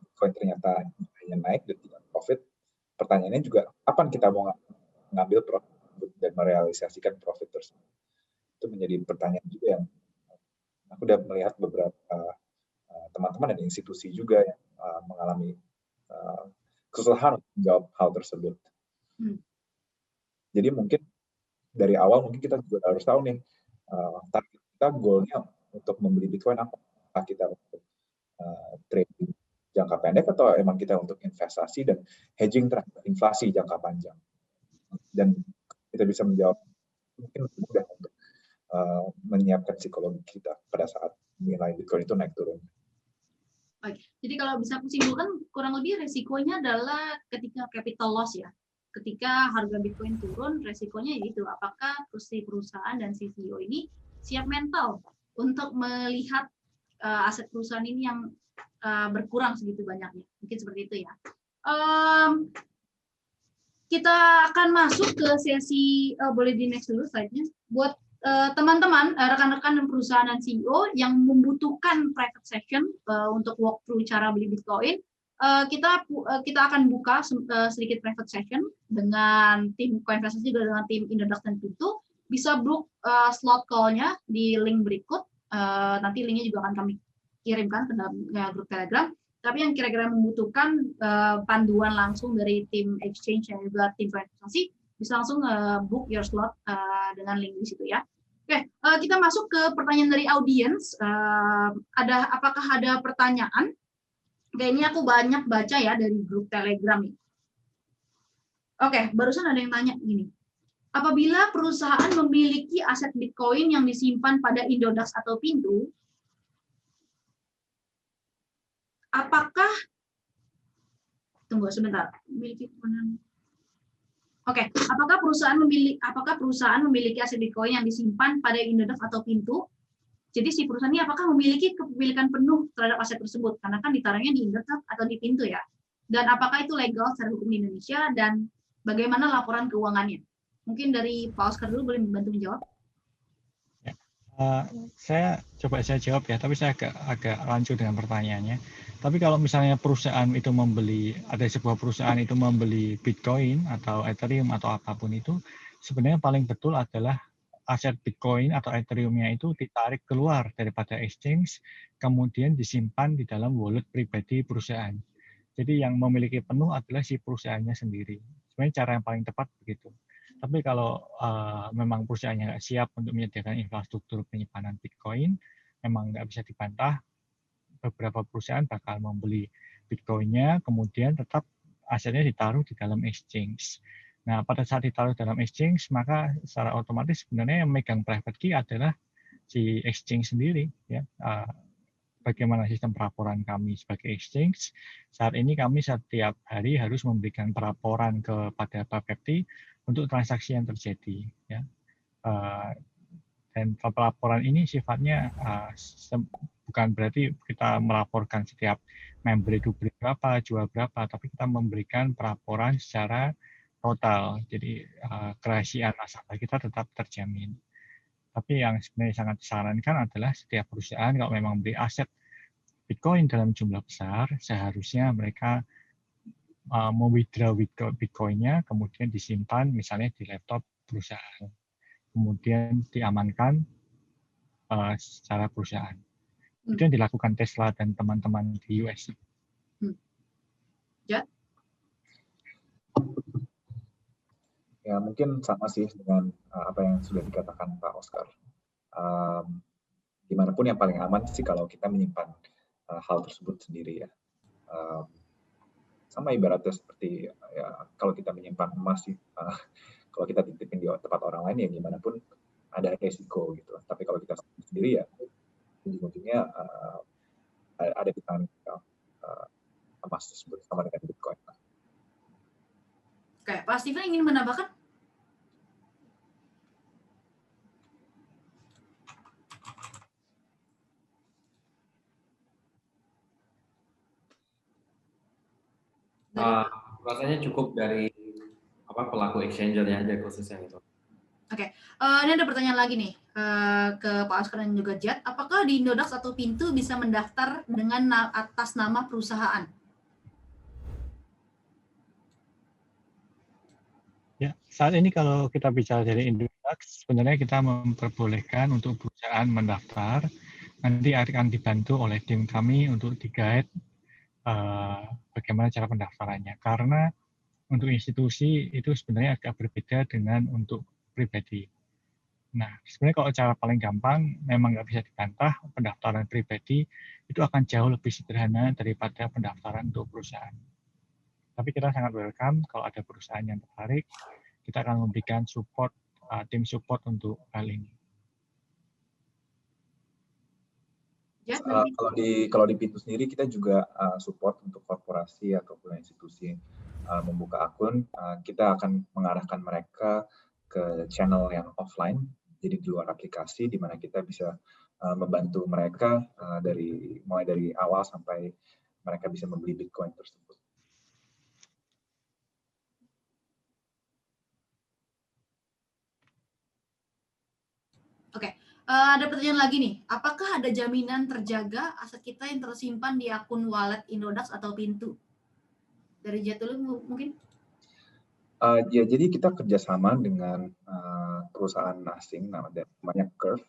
Bitcoin ternyata hanya naik dan tidak profit, pertanyaannya juga kapan kita mau mengambil profit dan merealisasikan profit tersebut. Itu menjadi pertanyaan juga yang aku udah melihat beberapa teman-teman dan institusi juga yang mengalami kesulitan untuk menjawab hal tersebut. Jadi mungkin dari awal mungkin kita juga harus tahu nih target kita, goalnya untuk membeli Bitcoin apa? Apakah kita untuk trading jangka pendek atau emang kita untuk investasi dan hedging terhadap inflasi jangka panjang? Dan kita bisa menjawab mungkin lebih mudah untuk menyiapkan psikologi kita pada saat nilai Bitcoin itu naik turun. Baik. Jadi kalau bisa aku simpulkan, kurang lebih resikonya adalah ketika capital loss ya. Ketika harga Bitcoin turun, resikonya itu apakah si perusahaan dan si CEO ini siap mental untuk melihat aset perusahaan ini yang berkurang segitu banyaknya. Mungkin seperti itu ya. Kita akan masuk ke sesi, boleh di next dulu slide-nya. Buat teman-teman, rekan-rekan dan perusahaan dan CEO yang membutuhkan private session untuk walkthrough cara beli Bitcoin, kita akan buka sedikit private session dengan tim koinvestasi juga dengan tim Indodax dan Pintu. Bisa book slot call-nya di link berikut. Nanti linknya juga akan kami kirimkan ke dalam grup Telegram, tapi yang kira-kira membutuhkan panduan langsung dari tim exchange dan juga tim investasi bisa langsung book your slot dengan link di situ ya. Oke, kita masuk ke pertanyaan dari audiens. Apakah ada pertanyaan? Oke, ini aku banyak baca ya dari grup Telegram nih. Oke, barusan ada yang tanya gini. Apabila perusahaan memiliki aset Bitcoin yang disimpan pada Indodax atau Pintu, apakah tunggu sebentar. Oke, apakah perusahaan memiliki aset Bitcoin yang disimpan pada Indodax atau Pintu? Jadi si perusahaan ini apakah memiliki kepemilikan penuh terhadap aset tersebut? Karena kan ditaruhnya di Indodax atau di Pintu ya. Dan apakah itu legal secara hukum di Indonesia dan bagaimana laporan keuangannya? Mungkin dari Pak Oscar dulu boleh membantu menjawab. Saya jawab ya, tapi saya agak rancu dengan pertanyaannya. Tapi kalau misalnya perusahaan itu ada sebuah perusahaan itu membeli Bitcoin atau Ethereum atau apapun itu, sebenarnya paling betul adalah aset Bitcoin atau Ethereum-nya itu ditarik keluar daripada exchange, kemudian disimpan di dalam wallet pribadi perusahaan. Jadi yang memiliki penuh adalah si perusahaannya sendiri. Sebenarnya cara yang paling tepat begitu. Tapi kalau memang perusahaannya nggak siap untuk menyediakan infrastruktur penyimpanan Bitcoin, memang nggak bisa dibantah, beberapa perusahaan bakal membeli Bitcoin-nya, kemudian tetap asetnya ditaruh di dalam exchange. Nah, pada saat ditaruh dalam exchange, maka secara otomatis sebenarnya yang megang private key adalah si exchange sendiri. Ya. Bagaimana sistem pelaporan kami sebagai exchange? Saat ini kami setiap hari harus memberikan pelaporan kepada Bapepti untuk transaksi yang terjadi. Ya. Dan pelaporan ini sifatnya bukan berarti kita melaporkan setiap member itu beli berapa, jual berapa, tapi kita memberikan pelaporan secara total. Jadi kerahasiaan nasabah kita tetap terjamin. Tapi yang sebenarnya sangat disarankan adalah setiap perusahaan kalau memang beli aset Bitcoin dalam jumlah besar, seharusnya mereka mewithdraw Bitcoin-nya, kemudian disimpan misalnya di laptop perusahaan, kemudian diamankan secara perusahaan. Itu yang dilakukan Tesla dan teman-teman di US. Ya. Ya, mungkin sama sih dengan apa yang sudah dikatakan Pak Oscar. Gimana pun yang paling aman sih kalau kita menyimpan hal tersebut sendiri ya. Sama ibaratnya seperti ya kalau kita menyimpan emas sih, kalau kita titipin di tempat orang lain ya gimana pun ada resiko gitu. Tapi kalau kita sendiri ya ujung-ujungnya ada di tangan kita emas tersebut sama dengan Bitcoin. Oke, Pak Steven ingin menambahkan? Rasanya cukup dari pelaku exchanger-nya aja khususnya itu. Oke, ini ada pertanyaan lagi nih ke Pak Oscar dan juga Jet. Apakah di Indodax atau Pintu bisa mendaftar dengan atas nama perusahaan? Ya, saat ini kalau kita bicara dari Indodax, sebenarnya kita memperbolehkan untuk perusahaan mendaftar. Nanti akan dibantu oleh tim kami untuk di-guide bagaimana cara pendaftarannya. Karena untuk institusi itu sebenarnya agak berbeda dengan untuk pribadi. Nah, sebenarnya kalau cara paling gampang, memang nggak bisa dibantah, pendaftaran pribadi itu akan jauh lebih sederhana daripada pendaftaran untuk perusahaan. Tapi kita sangat welcome kalau ada perusahaan yang tertarik, kita akan memberikan support, tim support untuk hal ini. Ya, kalau di Pintu sendiri kita juga support untuk korporasi ataupun institusi membuka akun, kita akan mengarahkan mereka ke channel yang offline, jadi di luar aplikasi, di mana kita bisa membantu mereka mulai dari awal sampai mereka bisa membeli Bitcoin tersebut. Oke, ada pertanyaan lagi nih. Apakah ada jaminan terjaga aset kita yang tersimpan di akun wallet Indodax atau Pintu? Dari Jet dulu mungkin? Ya, jadi kita kerjasama dengan perusahaan asing namanya Curve,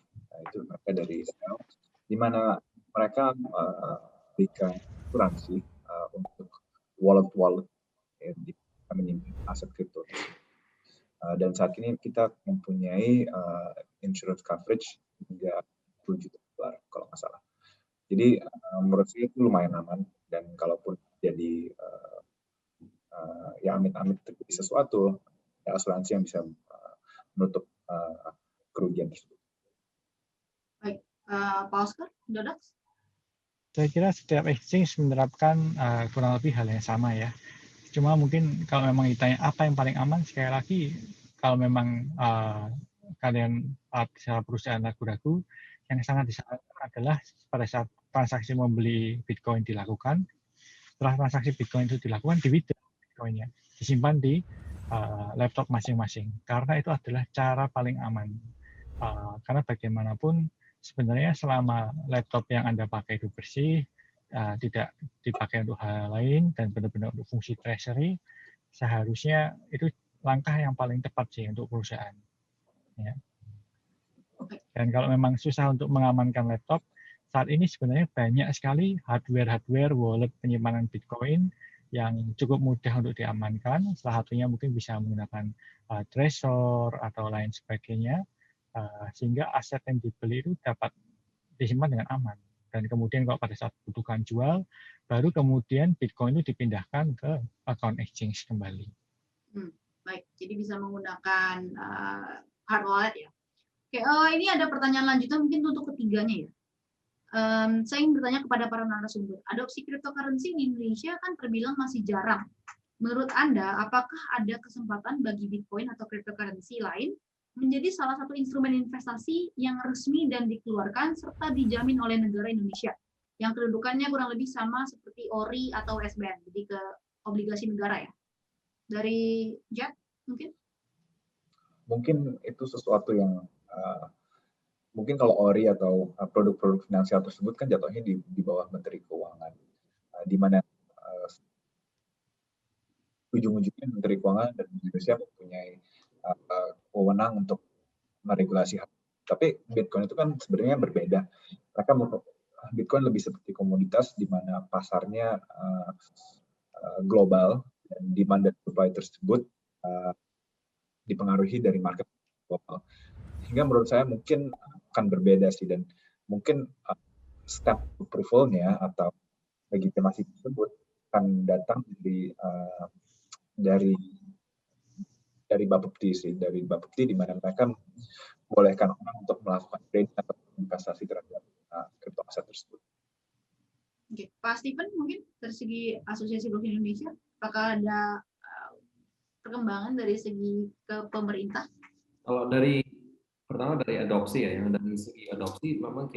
itu mereka dari Israel, di mana mereka mereka berikan asuransi untuk wallet yang menyimpan aset kripto. Dan saat ini kita mempunyai insurance coverage hingga $10 juta kalau nggak salah. Jadi menurut saya itu lumayan aman, dan kalaupun jadi ya amit-amit terjadi sesuatu, ya asuransi yang bisa menutup kerugian tersebut. Baik, Pak Oscar, Dodax? Saya kira setiap exchange menerapkan kurang lebih hal yang sama ya. Cuma mungkin kalau memang ditanya apa yang paling aman, sekali lagi kalau memang kalian perusahaan ragu-ragu, yang sangat disarankan adalah pada saat transaksi membeli Bitcoin dilakukan, setelah transaksi Bitcoin itu dilakukan, di-withdraw Bitcoin-nya, disimpan di laptop masing-masing, karena itu adalah cara paling aman. Karena bagaimanapun sebenarnya selama laptop yang Anda pakai itu bersih, tidak dipakai untuk hal lain dan benar-benar untuk fungsi treasury, seharusnya itu langkah yang paling tepat sih untuk perusahaan. Ya. Dan kalau memang susah untuk mengamankan laptop, saat ini sebenarnya banyak sekali hardware wallet penyimpanan Bitcoin yang cukup mudah untuk diamankan. Salah satunya mungkin bisa menggunakan Trezor atau lain sebagainya, sehingga aset yang dibeli itu dapat disimpan dengan aman. Dan kemudian kalau pada saat butuhkan jual, baru kemudian Bitcoin itu dipindahkan ke account exchange kembali. Baik, jadi bisa menggunakan hard wallet ya. Oke, ini ada pertanyaan lanjutan mungkin untuk ketiganya ya. Saya ingin bertanya kepada para narasumber, adopsi cryptocurrency di Indonesia kan terbilang masih jarang. Menurut Anda, apakah ada kesempatan bagi Bitcoin atau cryptocurrency lain menjadi salah satu instrumen investasi yang resmi dan dikeluarkan serta dijamin oleh negara Indonesia, yang kedudukannya kurang lebih sama seperti ORI atau SBN, jadi ke obligasi negara ya? Dari Jack mungkin? Mungkin itu sesuatu yang mungkin kalau ORI atau produk-produk finansial tersebut kan jatuhnya di bawah Menteri Keuangan, di mana ujung-ujungnya Menteri Keuangan dan Indonesia mempunyai wewenang untuk meregulasi hal. Tapi Bitcoin itu kan sebenarnya berbeda. Bitcoin lebih seperti komoditas di mana pasarnya global, dan demand dan supply tersebut dipengaruhi dari market global. Sehingga menurut saya mungkin akan berbeda sih, dan mungkin step approval-nya atau legitimasi tersebut akan datang dari Bapepti sih, dari Bapepti di mana mereka membolehkan orang untuk melakukan trading atau investasi terhadap kripto aset tersebut. Oke, Pak Stephen mungkin dari segi Asosiasi Blok Indonesia, apakah ada perkembangan dari segi ke pemerintah? Kalau pertama dari adopsi ya, yang dari segi adopsi memang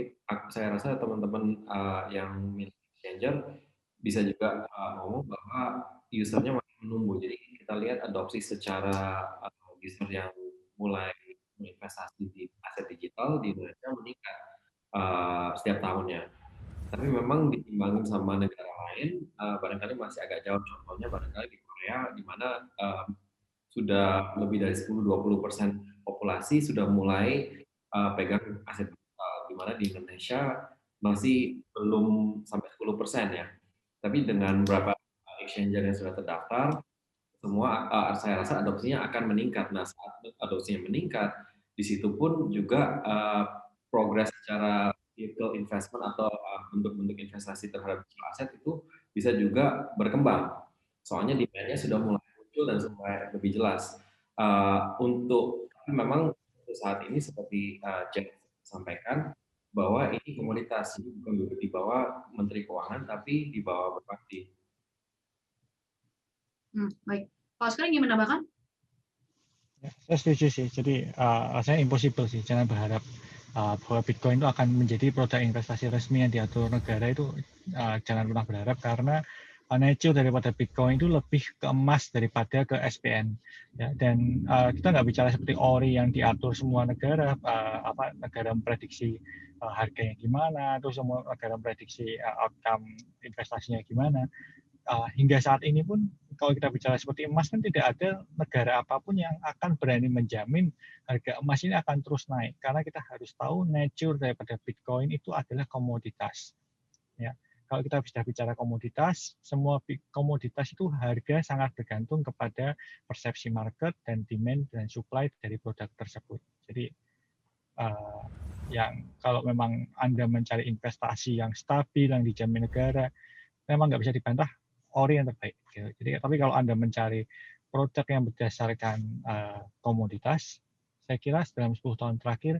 saya rasa teman-teman yang milik exchanger bisa juga ngomong bahwa usernya masih menunggu. Jadi kita lihat adopsi secara user yang mulai berinvestasi di aset digital di Indonesia meningkat setiap tahunnya. Tapi memang ditimbangin sama negara lain, barangkali masih agak jauh. Contohnya barangkali di Korea, di mana sudah lebih dari 10-20% populasi sudah mulai pegang aset digital, di mana di Indonesia masih belum sampai 10% ya. Tapi dengan beberapa exchanger yang sudah terdaftar, semua saya rasa adopsinya akan meningkat. Nah, saat adopsinya meningkat, di situ pun juga progres secara vehicle investment atau bentuk-bentuk investasi terhadap digital aset itu bisa juga berkembang. Soalnya demand-nya sudah mulai muncul dan supaya lebih jelas. Tapi memang untuk saat ini seperti Jack sampaikan bahwa ini komoditas, bukan duduk di bawah Menteri Keuangan tapi di bawah Bapepti. Baik, Pak Oscar ingin menambahkan? Ya, saya setuju sih. Jadi rasanya impossible sih. Jangan berharap bahwa Bitcoin itu akan menjadi produk investasi resmi yang diatur negara itu. Jangan pernah berharap, karena nature daripada Bitcoin itu lebih ke emas daripada ke SPN. Ya, dan kita nggak bicara seperti ORI yang diatur semua negara, negara memprediksi harganya gimana, terus semua negara memprediksi outcome investasinya gimana. Hingga saat ini pun kalau kita bicara seperti emas kan tidak ada negara apapun yang akan berani menjamin harga emas ini akan terus naik, karena kita harus tahu nature daripada Bitcoin itu adalah komoditas. Ya. Kalau kita sudah bicara komoditas, semua komoditas itu harga sangat bergantung kepada persepsi market dan demand dan supply dari produk tersebut. Jadi yang kalau memang Anda mencari investasi yang stabil, yang dijamin negara, memang nggak bisa dibantah ori yang terbaik. Gitu. Jadi, tapi kalau Anda mencari produk yang berdasarkan komoditas, saya kira dalam 10 tahun terakhir,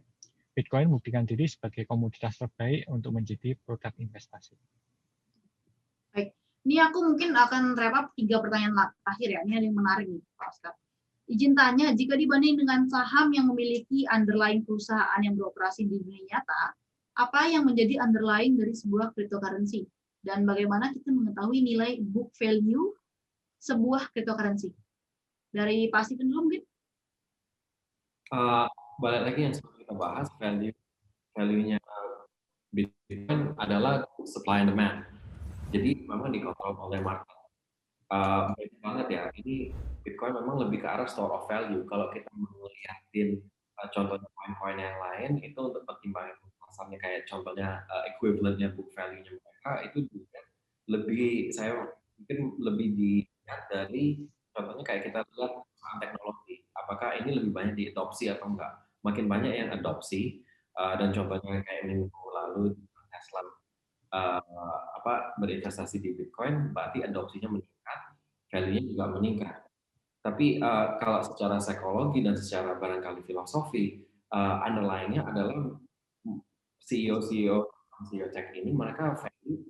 Bitcoin membuktikan diri sebagai komoditas terbaik untuk menjadi produk investasi. Baik, ini aku mungkin akan wrap up 3 pertanyaan terakhir ya. Ini ada yang menarik nih, Pak Oscar. Izin tanya, jika dibanding dengan saham yang memiliki underlying perusahaan yang beroperasi di dunia nyata, apa yang menjadi underlying dari sebuah cryptocurrency? Dan bagaimana kita mengetahui nilai book value sebuah cryptocurrency? Dari Pak Stephen dulu mungkin? Balik lagi yang seperti kita bahas, value-nya Bitcoin adalah supply and demand. Jadi memang dikontrol oleh market. Baik banget ya, ini Bitcoin memang lebih ke arah store of value. Kalau kita melihatin contohnya koin-koin yang lain, itu untuk pertimbangan pasarnya kayak contohnya equivalent-nya book value-nya mereka, itu juga lebih, saya mungkin lebih dilihat dari contohnya kayak kita lihat perusahaan teknologi. Apakah ini lebih banyak diadopsi atau enggak? Makin banyak yang adopsi, dan contohnya kayak minggu lalu Tesla berinvestasi di Bitcoin, berarti adopsinya meningkat, value-nya juga meningkat. Tapi kalau secara psikologi dan secara barangkali filosofi, underlying-nya adalah CEO tech ini mereka value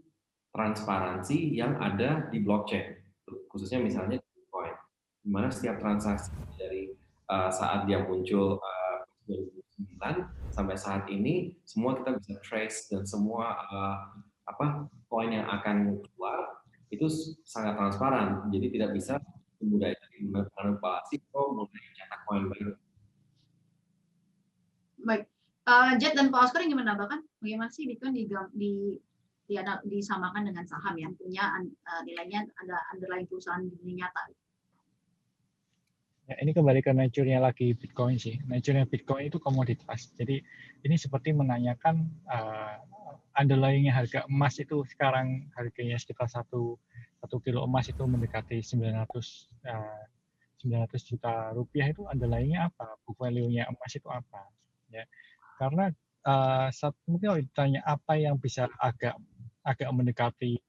transparansi yang ada di blockchain, khususnya misalnya Bitcoin, di mana setiap transaksi dari saat dia muncul 2009 sampai saat ini semua kita bisa trace dan semua koin yang akan keluar itu sangat transparan, jadi tidak bisa mudah manipulasi atau mulai cetak koin baru. Baik, Jet dan Pak Oscar ingin menambahkan bagaimana sih Bitcoin disamakan dengan saham yang punya nilainya ada underlying perusahaan di dunia nyata? Ya, ini kembali ke nature-nya lagi Bitcoin sih. Nature-nya Bitcoin itu komoditas. Jadi ini seperti menanyakan underlying-nya harga emas itu sekarang harganya sekitar 1 kilo emas itu mendekati 900 juta rupiah, itu underlying-nya apa? Book value-nya emas itu apa? Ya. Karena mungkin kalau ditanya apa yang bisa agak mendekati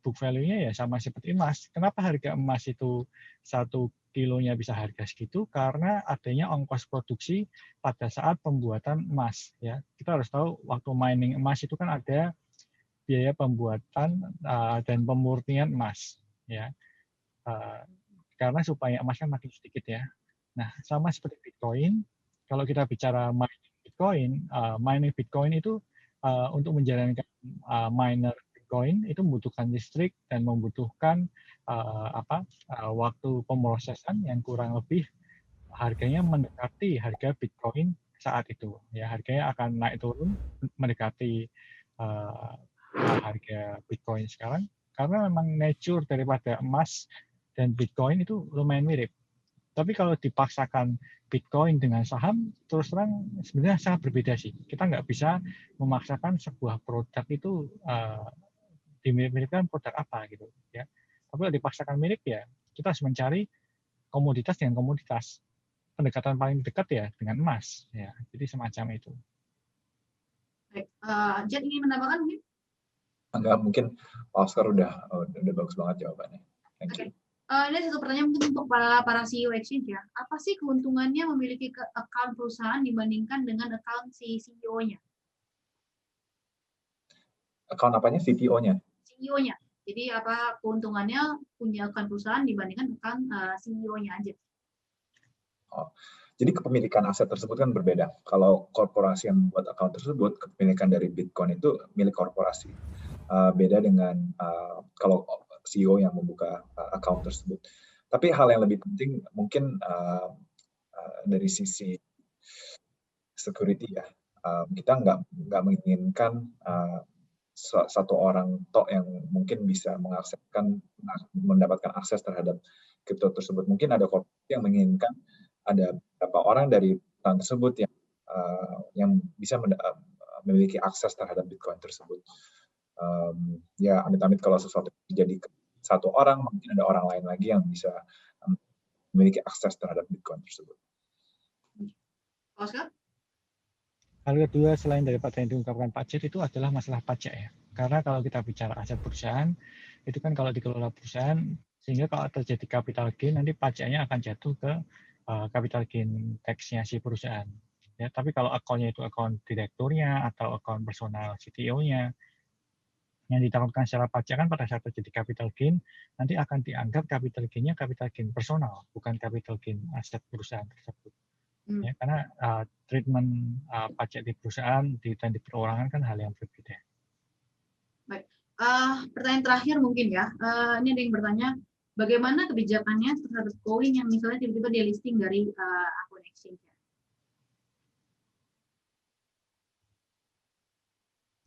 book value-nya, ya sama seperti emas. Kenapa harga emas itu 1 kilonya bisa harga segitu? Karena adanya ongkos produksi pada saat pembuatan emas. Ya, kita harus tahu waktu mining emas itu kan ada biaya pembuatan dan pemurnian emas. Ya, karena supaya emasnya makin sedikit ya. Nah, sama seperti Bitcoin. Kalau kita bicara mining Bitcoin itu untuk menjalankan miner Bitcoin itu membutuhkan listrik dan membutuhkan waktu pemrosesan yang kurang lebih harganya mendekati harga Bitcoin saat itu. Ya, harganya akan naik turun mendekati harga Bitcoin sekarang karena memang nature daripada emas dan Bitcoin itu lumayan mirip. Tapi kalau dipaksakan Bitcoin dengan saham, terus terang sebenarnya sangat berbeda sih. Kita nggak bisa memaksakan sebuah produk itu dimirip-miripkan produk apa gitu ya. Tapi kalau dipaksakan mirip ya kita harus mencari komoditas dengan komoditas. Pendekatan paling dekat ya dengan emas ya. Jadi semacam itu. Baik, Jet ingin menambahkan mungkin? Enggak, mungkin Oscar udah bagus banget jawabannya. Thank you. Ini satu pertanyaan mungkin untuk para CEO exchange ya. Apa sih keuntungannya memiliki account perusahaan dibandingkan dengan account si CEO-nya? Account apanya? CTO-nya? CEO-nya. Jadi apa keuntungannya punya account perusahaan dibandingkan account CEO-nya aja? Oh, jadi kepemilikan aset tersebut kan berbeda. Kalau korporasi yang membuat account tersebut, kepemilikan dari Bitcoin itu milik korporasi. Beda dengan kalau CEO yang membuka account tersebut. Tapi hal yang lebih penting mungkin dari sisi security ya, kita nggak menginginkan satu orang tok yang mungkin bisa mendapatkan akses terhadap kripto tersebut. Mungkin ada korporasi yang menginginkan ada beberapa orang dari perusahaan tersebut yang bisa memiliki akses terhadap Bitcoin tersebut. Ya amit-amit kalau sesuatu terjadi ke satu orang, mungkin ada orang lain lagi yang bisa memiliki akses terhadap Bitcoin tersebut. Oscar? Hal kedua selain daripada yang diungkapkan Pak Jet itu adalah masalah pajak ya. Karena kalau kita bicara aset perusahaan, itu kan kalau dikelola perusahaan, sehingga kalau terjadi capital gain, nanti pajaknya akan jatuh ke capital gain tax-nya si perusahaan. Ya, tapi kalau akunnya itu akun direkturnya atau akun personal CTO-nya, yang ditanggungan secara pajak kan pada saat terjadi capital gain, nanti akan dianggap capital gain-nya capital gain personal, bukan capital gain aset perusahaan tersebut. Ya, karena treatment pajak di perusahaan dan di perorangan kan hal yang berbeda. Baik, pertanyaan terakhir mungkin ya. Ini ada yang bertanya, bagaimana kebijakannya terhadap koin yang misalnya tiba-tiba dia listing dari akun exchange?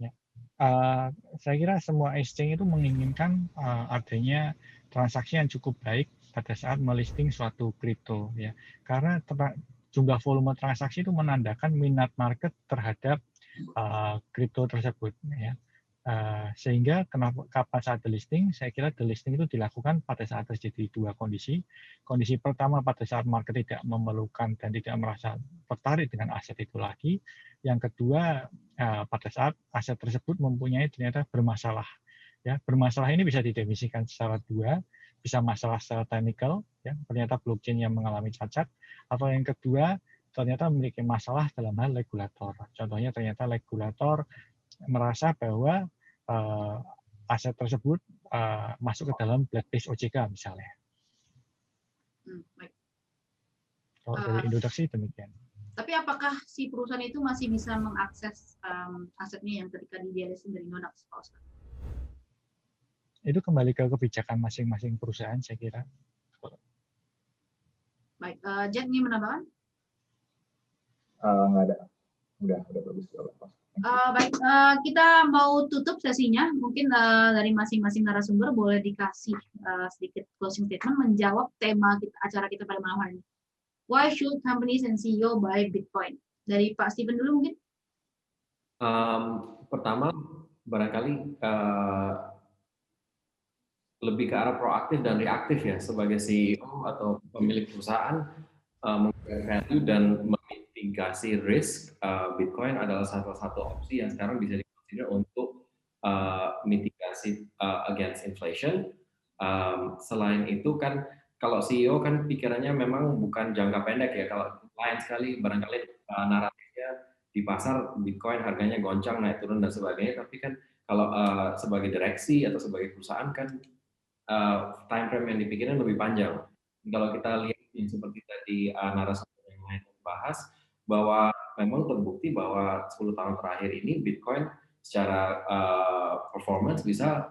Ya, saya kira semua exchange itu menginginkan adanya transaksi yang cukup baik pada saat melisting suatu kripto, ya. Karena jumlah volume transaksi itu menandakan minat market terhadap kripto tersebut, ya. Sehingga kapan saat delisting, saya kira delisting itu dilakukan pada saat terjadi dua kondisi. Kondisi pertama pada saat market tidak memerlukan dan tidak merasa tertarik dengan aset itu lagi. Yang kedua pada saat aset tersebut mempunyai ternyata bermasalah. Ya, bermasalah ini bisa didefinisikan secara dua, bisa masalah secara teknikal, ya, ternyata blockchain yang mengalami cacat, atau yang kedua ternyata memiliki masalah dalam hal regulator. Contohnya ternyata regulator merasa bahwa aset tersebut masuk ke dalam blacklist OJK misalnya. Baik. Kalau dari introduksi demikian. Tapi apakah si perusahaan itu masih bisa mengakses asetnya yang ketika di-delisting dari Nonax? Itu kembali ke kebijakan masing-masing perusahaan, saya kira. Baik, Jet ini menambahkan? Nggak ada. Udah bagus. Baik, kita mau tutup sesinya. Mungkin dari masing-masing narasumber boleh dikasih sedikit closing statement menjawab tema acara kita pada malam hari ini. Why should companies and CEO buy Bitcoin? Dari Pak Steven dulu mungkin. Pertama, barangkali lebih ke arah proaktif dan reaktif ya, sebagai CEO atau pemilik perusahaan, menggunakan value dan memitigasi risk. Bitcoin adalah salah satu opsi yang sekarang bisa dikonsider untuk mitigasi against inflation. Selain itu kan, kalau CEO kan pikirannya memang bukan jangka pendek ya. Kalau lain sekali barangkali naratifnya di pasar Bitcoin harganya goncang naik turun dan sebagainya, tapi kan kalau sebagai direksi atau sebagai perusahaan kan time frame yang dipikirkan lebih panjang. Kalau kita lihat yang seperti tadi narasumber yang lain bahas, bahwa memang terbukti bahwa 10 tahun terakhir ini Bitcoin secara performance bisa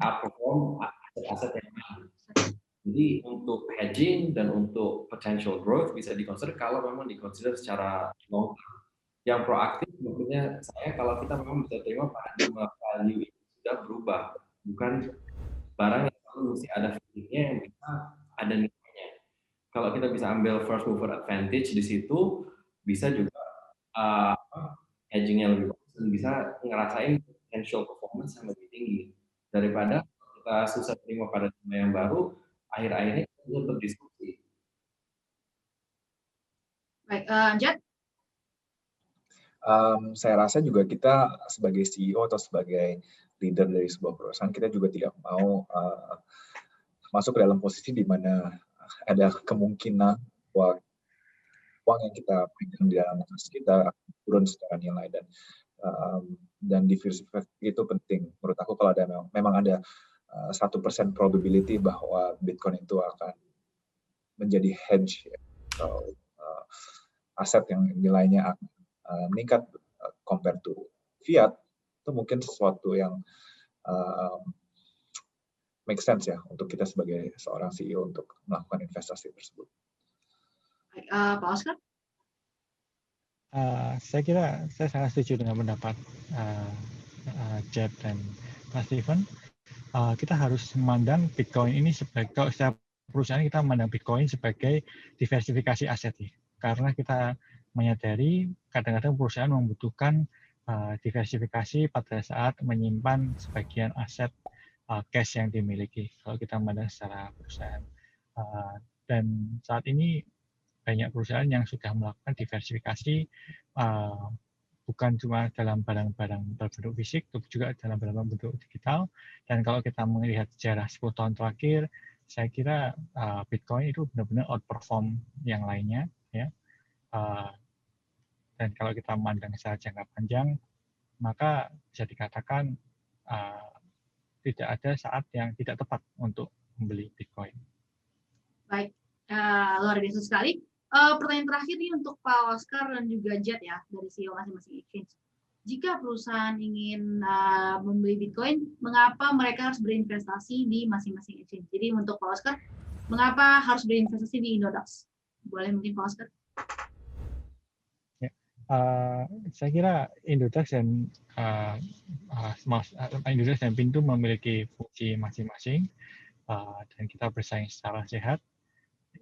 outperform aset yang lain. Jadi untuk hedging dan untuk potential growth bisa dikonsider kalau memang dikonsider secara long term. Yang proaktif maksudnya saya kalau kita memang bisa terima paradigma value itu sudah berubah, bukan barang yang selalu mesti ada fisiknya yang bisa ada nilainya. Kalau kita bisa ambil first mover advantage di situ, bisa juga hedgingnya lebih bagus dan bisa ngerasain potential performance yang lebih tinggi daripada kita susah terima paradigma yang baru, akhir-akhirnya kita untuk diskusi. Baik, Jet. Saya rasa juga kita sebagai CEO atau sebagai leader dari sebuah perusahaan, kita juga tidak mau masuk ke dalam posisi di mana ada kemungkinan bahwa uang yang kita pegang di dalam kas kita turun secara nilai, dan diversifikasi itu penting. Menurut aku kalau ada memang ada 1% probability bahwa Bitcoin itu akan menjadi hedge atau aset yang nilainya akan meningkat compared to fiat, itu mungkin sesuatu yang make sense ya untuk kita sebagai seorang CEO untuk melakukan investasi tersebut. Pak Oscar? Saya kira saya sangat setuju dengan pendapat Jet dan Pak Steven. Kita harus memandang Bitcoin ini sebagai, kalau secara perusahaan kita memandang Bitcoin sebagai diversifikasi aset, karena kita menyadari kadang-kadang perusahaan membutuhkan diversifikasi pada saat menyimpan sebagian aset cash yang dimiliki kalau kita memandang secara perusahaan. Dan saat ini banyak perusahaan yang sudah melakukan diversifikasi bukan cuma dalam barang-barang berbentuk fisik, tapi juga dalam barang bentuk digital. Dan kalau kita melihat sejarah 10 tahun terakhir, saya kira Bitcoin itu benar-benar outperform yang lainnya, ya. Dan kalau kita memandang secara jangka panjang, maka bisa dikatakan tidak ada saat yang tidak tepat untuk membeli Bitcoin. Baik, luar biasa sekali. Pertanyaan terakhir nih untuk Pak Oscar dan juga Jad ya, dari CEO masing-masing exchange. Jika perusahaan ingin membeli Bitcoin, mengapa mereka harus berinvestasi di masing-masing exchange? Jadi untuk Pak Oscar, mengapa harus berinvestasi di Indodax? Boleh mungkin Pak Oscar? Saya kira Indodax dan Pintu memiliki fungsi masing-masing dan kita bersaing secara sehat.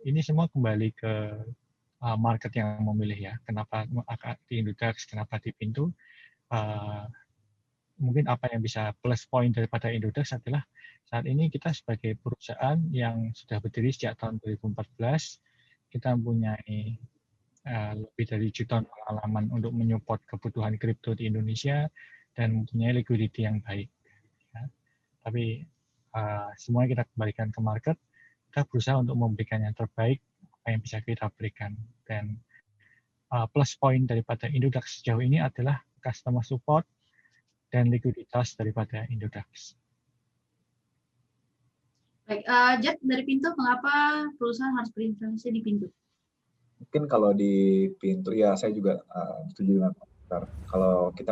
Ini semua kembali ke market yang memilih ya. Kenapa di Indodax, kenapa di Pintu? Mungkin apa yang bisa plus point daripada Indodax adalah saat ini kita sebagai perusahaan yang sudah berdiri sejak tahun 2014, kita mempunyai lebih dari jutaan pengalaman untuk menyupport kebutuhan kripto di Indonesia dan mempunyai liquidity yang baik. Ya. Tapi semuanya kita kembalikan ke market, kita berusaha untuk memberikan yang terbaik apa yang bisa kita berikan. Dan plus point daripada Indodax sejauh ini adalah customer support dan likuiditas daripada Indodax. Baik, Jad dari Pintu, mengapa perusahaan harus berinvestasi di Pintu? Mungkin kalau di Pintu, ya saya juga setuju dengan Pak. Kalau kita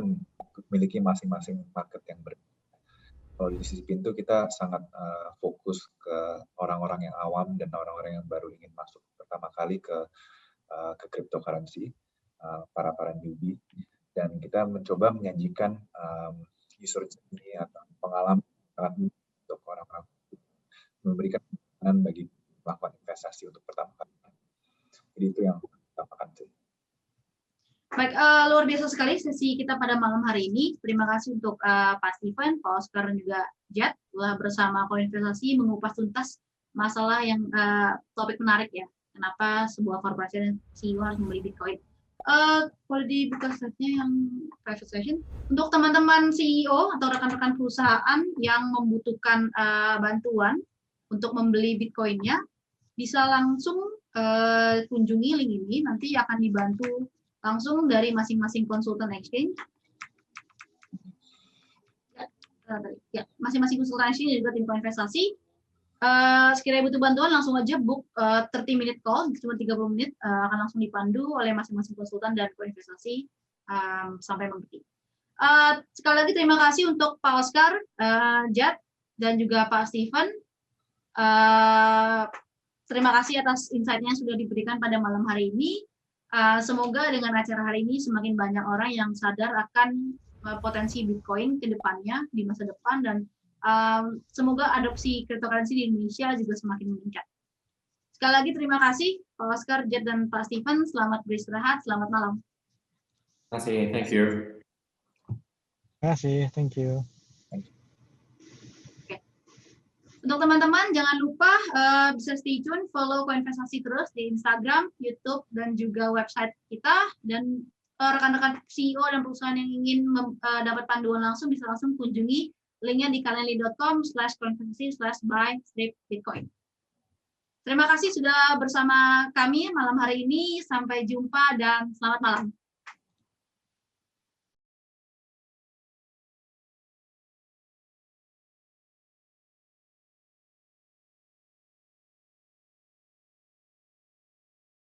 memiliki masing-masing market yang berbeda. Kalau di sisi Pintu, kita sangat fokus ke orang-orang yang awam dan orang-orang yang baru ingin masuk pertama kali ke cryptocurrency, para newbie. Dan kita mencoba menyajikan user journey atau pengalaman untuk orang-orang memberikan pengalaman bagi melakukan investasi untuk pertama kali. Jadi itu yang kita sih. Baik, luar biasa sekali sesi kita pada malam hari ini. Terima kasih untuk Pak Steven, Pak Oscar, dan juga Jad telah bersama Koinvestasi mengupas tuntas masalah yang topik menarik ya. Kenapa sebuah korporasi dan CEO harus membeli Bitcoin. Boleh dibuka slide-nya yang private session. Untuk teman-teman CEO atau rekan-rekan perusahaan yang membutuhkan bantuan untuk membeli Bitcoin-nya, bisa langsung kunjungi link ini, nanti akan dibantu langsung dari masing-masing konsultan exchange. Ya, masing-masing konsultan exchange dan juga tim investasi. Sekiranya butuh bantuan, langsung aja book 30-minute call, cuma 30 menit, akan langsung dipandu oleh masing-masing konsultan dan koinvestasi sampai mengerti. Sekali lagi terima kasih untuk Pak Oscar, Jad, dan juga Pak Steven. Terima kasih atas insight-nya yang sudah diberikan pada malam hari ini. Semoga dengan acara hari ini semakin banyak orang yang sadar akan potensi Bitcoin ke depannya di masa depan, dan semoga adopsi cryptocurrency di Indonesia juga semakin meningkat. Sekali lagi terima kasih Pak Oscar, Jad, dan Pak Steven. Selamat beristirahat, selamat malam. Terima kasih, thank you. Terima kasih, thank you. Untuk teman-teman, jangan lupa bisa stay tune, follow Koinvestasi terus di Instagram, YouTube, dan juga website kita. Dan rekan-rekan CEO dan perusahaan yang ingin dapat panduan langsung bisa langsung kunjungi linknya di calendly.com/koinvestasi/buy-bitcoin. Terima kasih sudah bersama kami malam hari ini. Sampai jumpa dan selamat malam.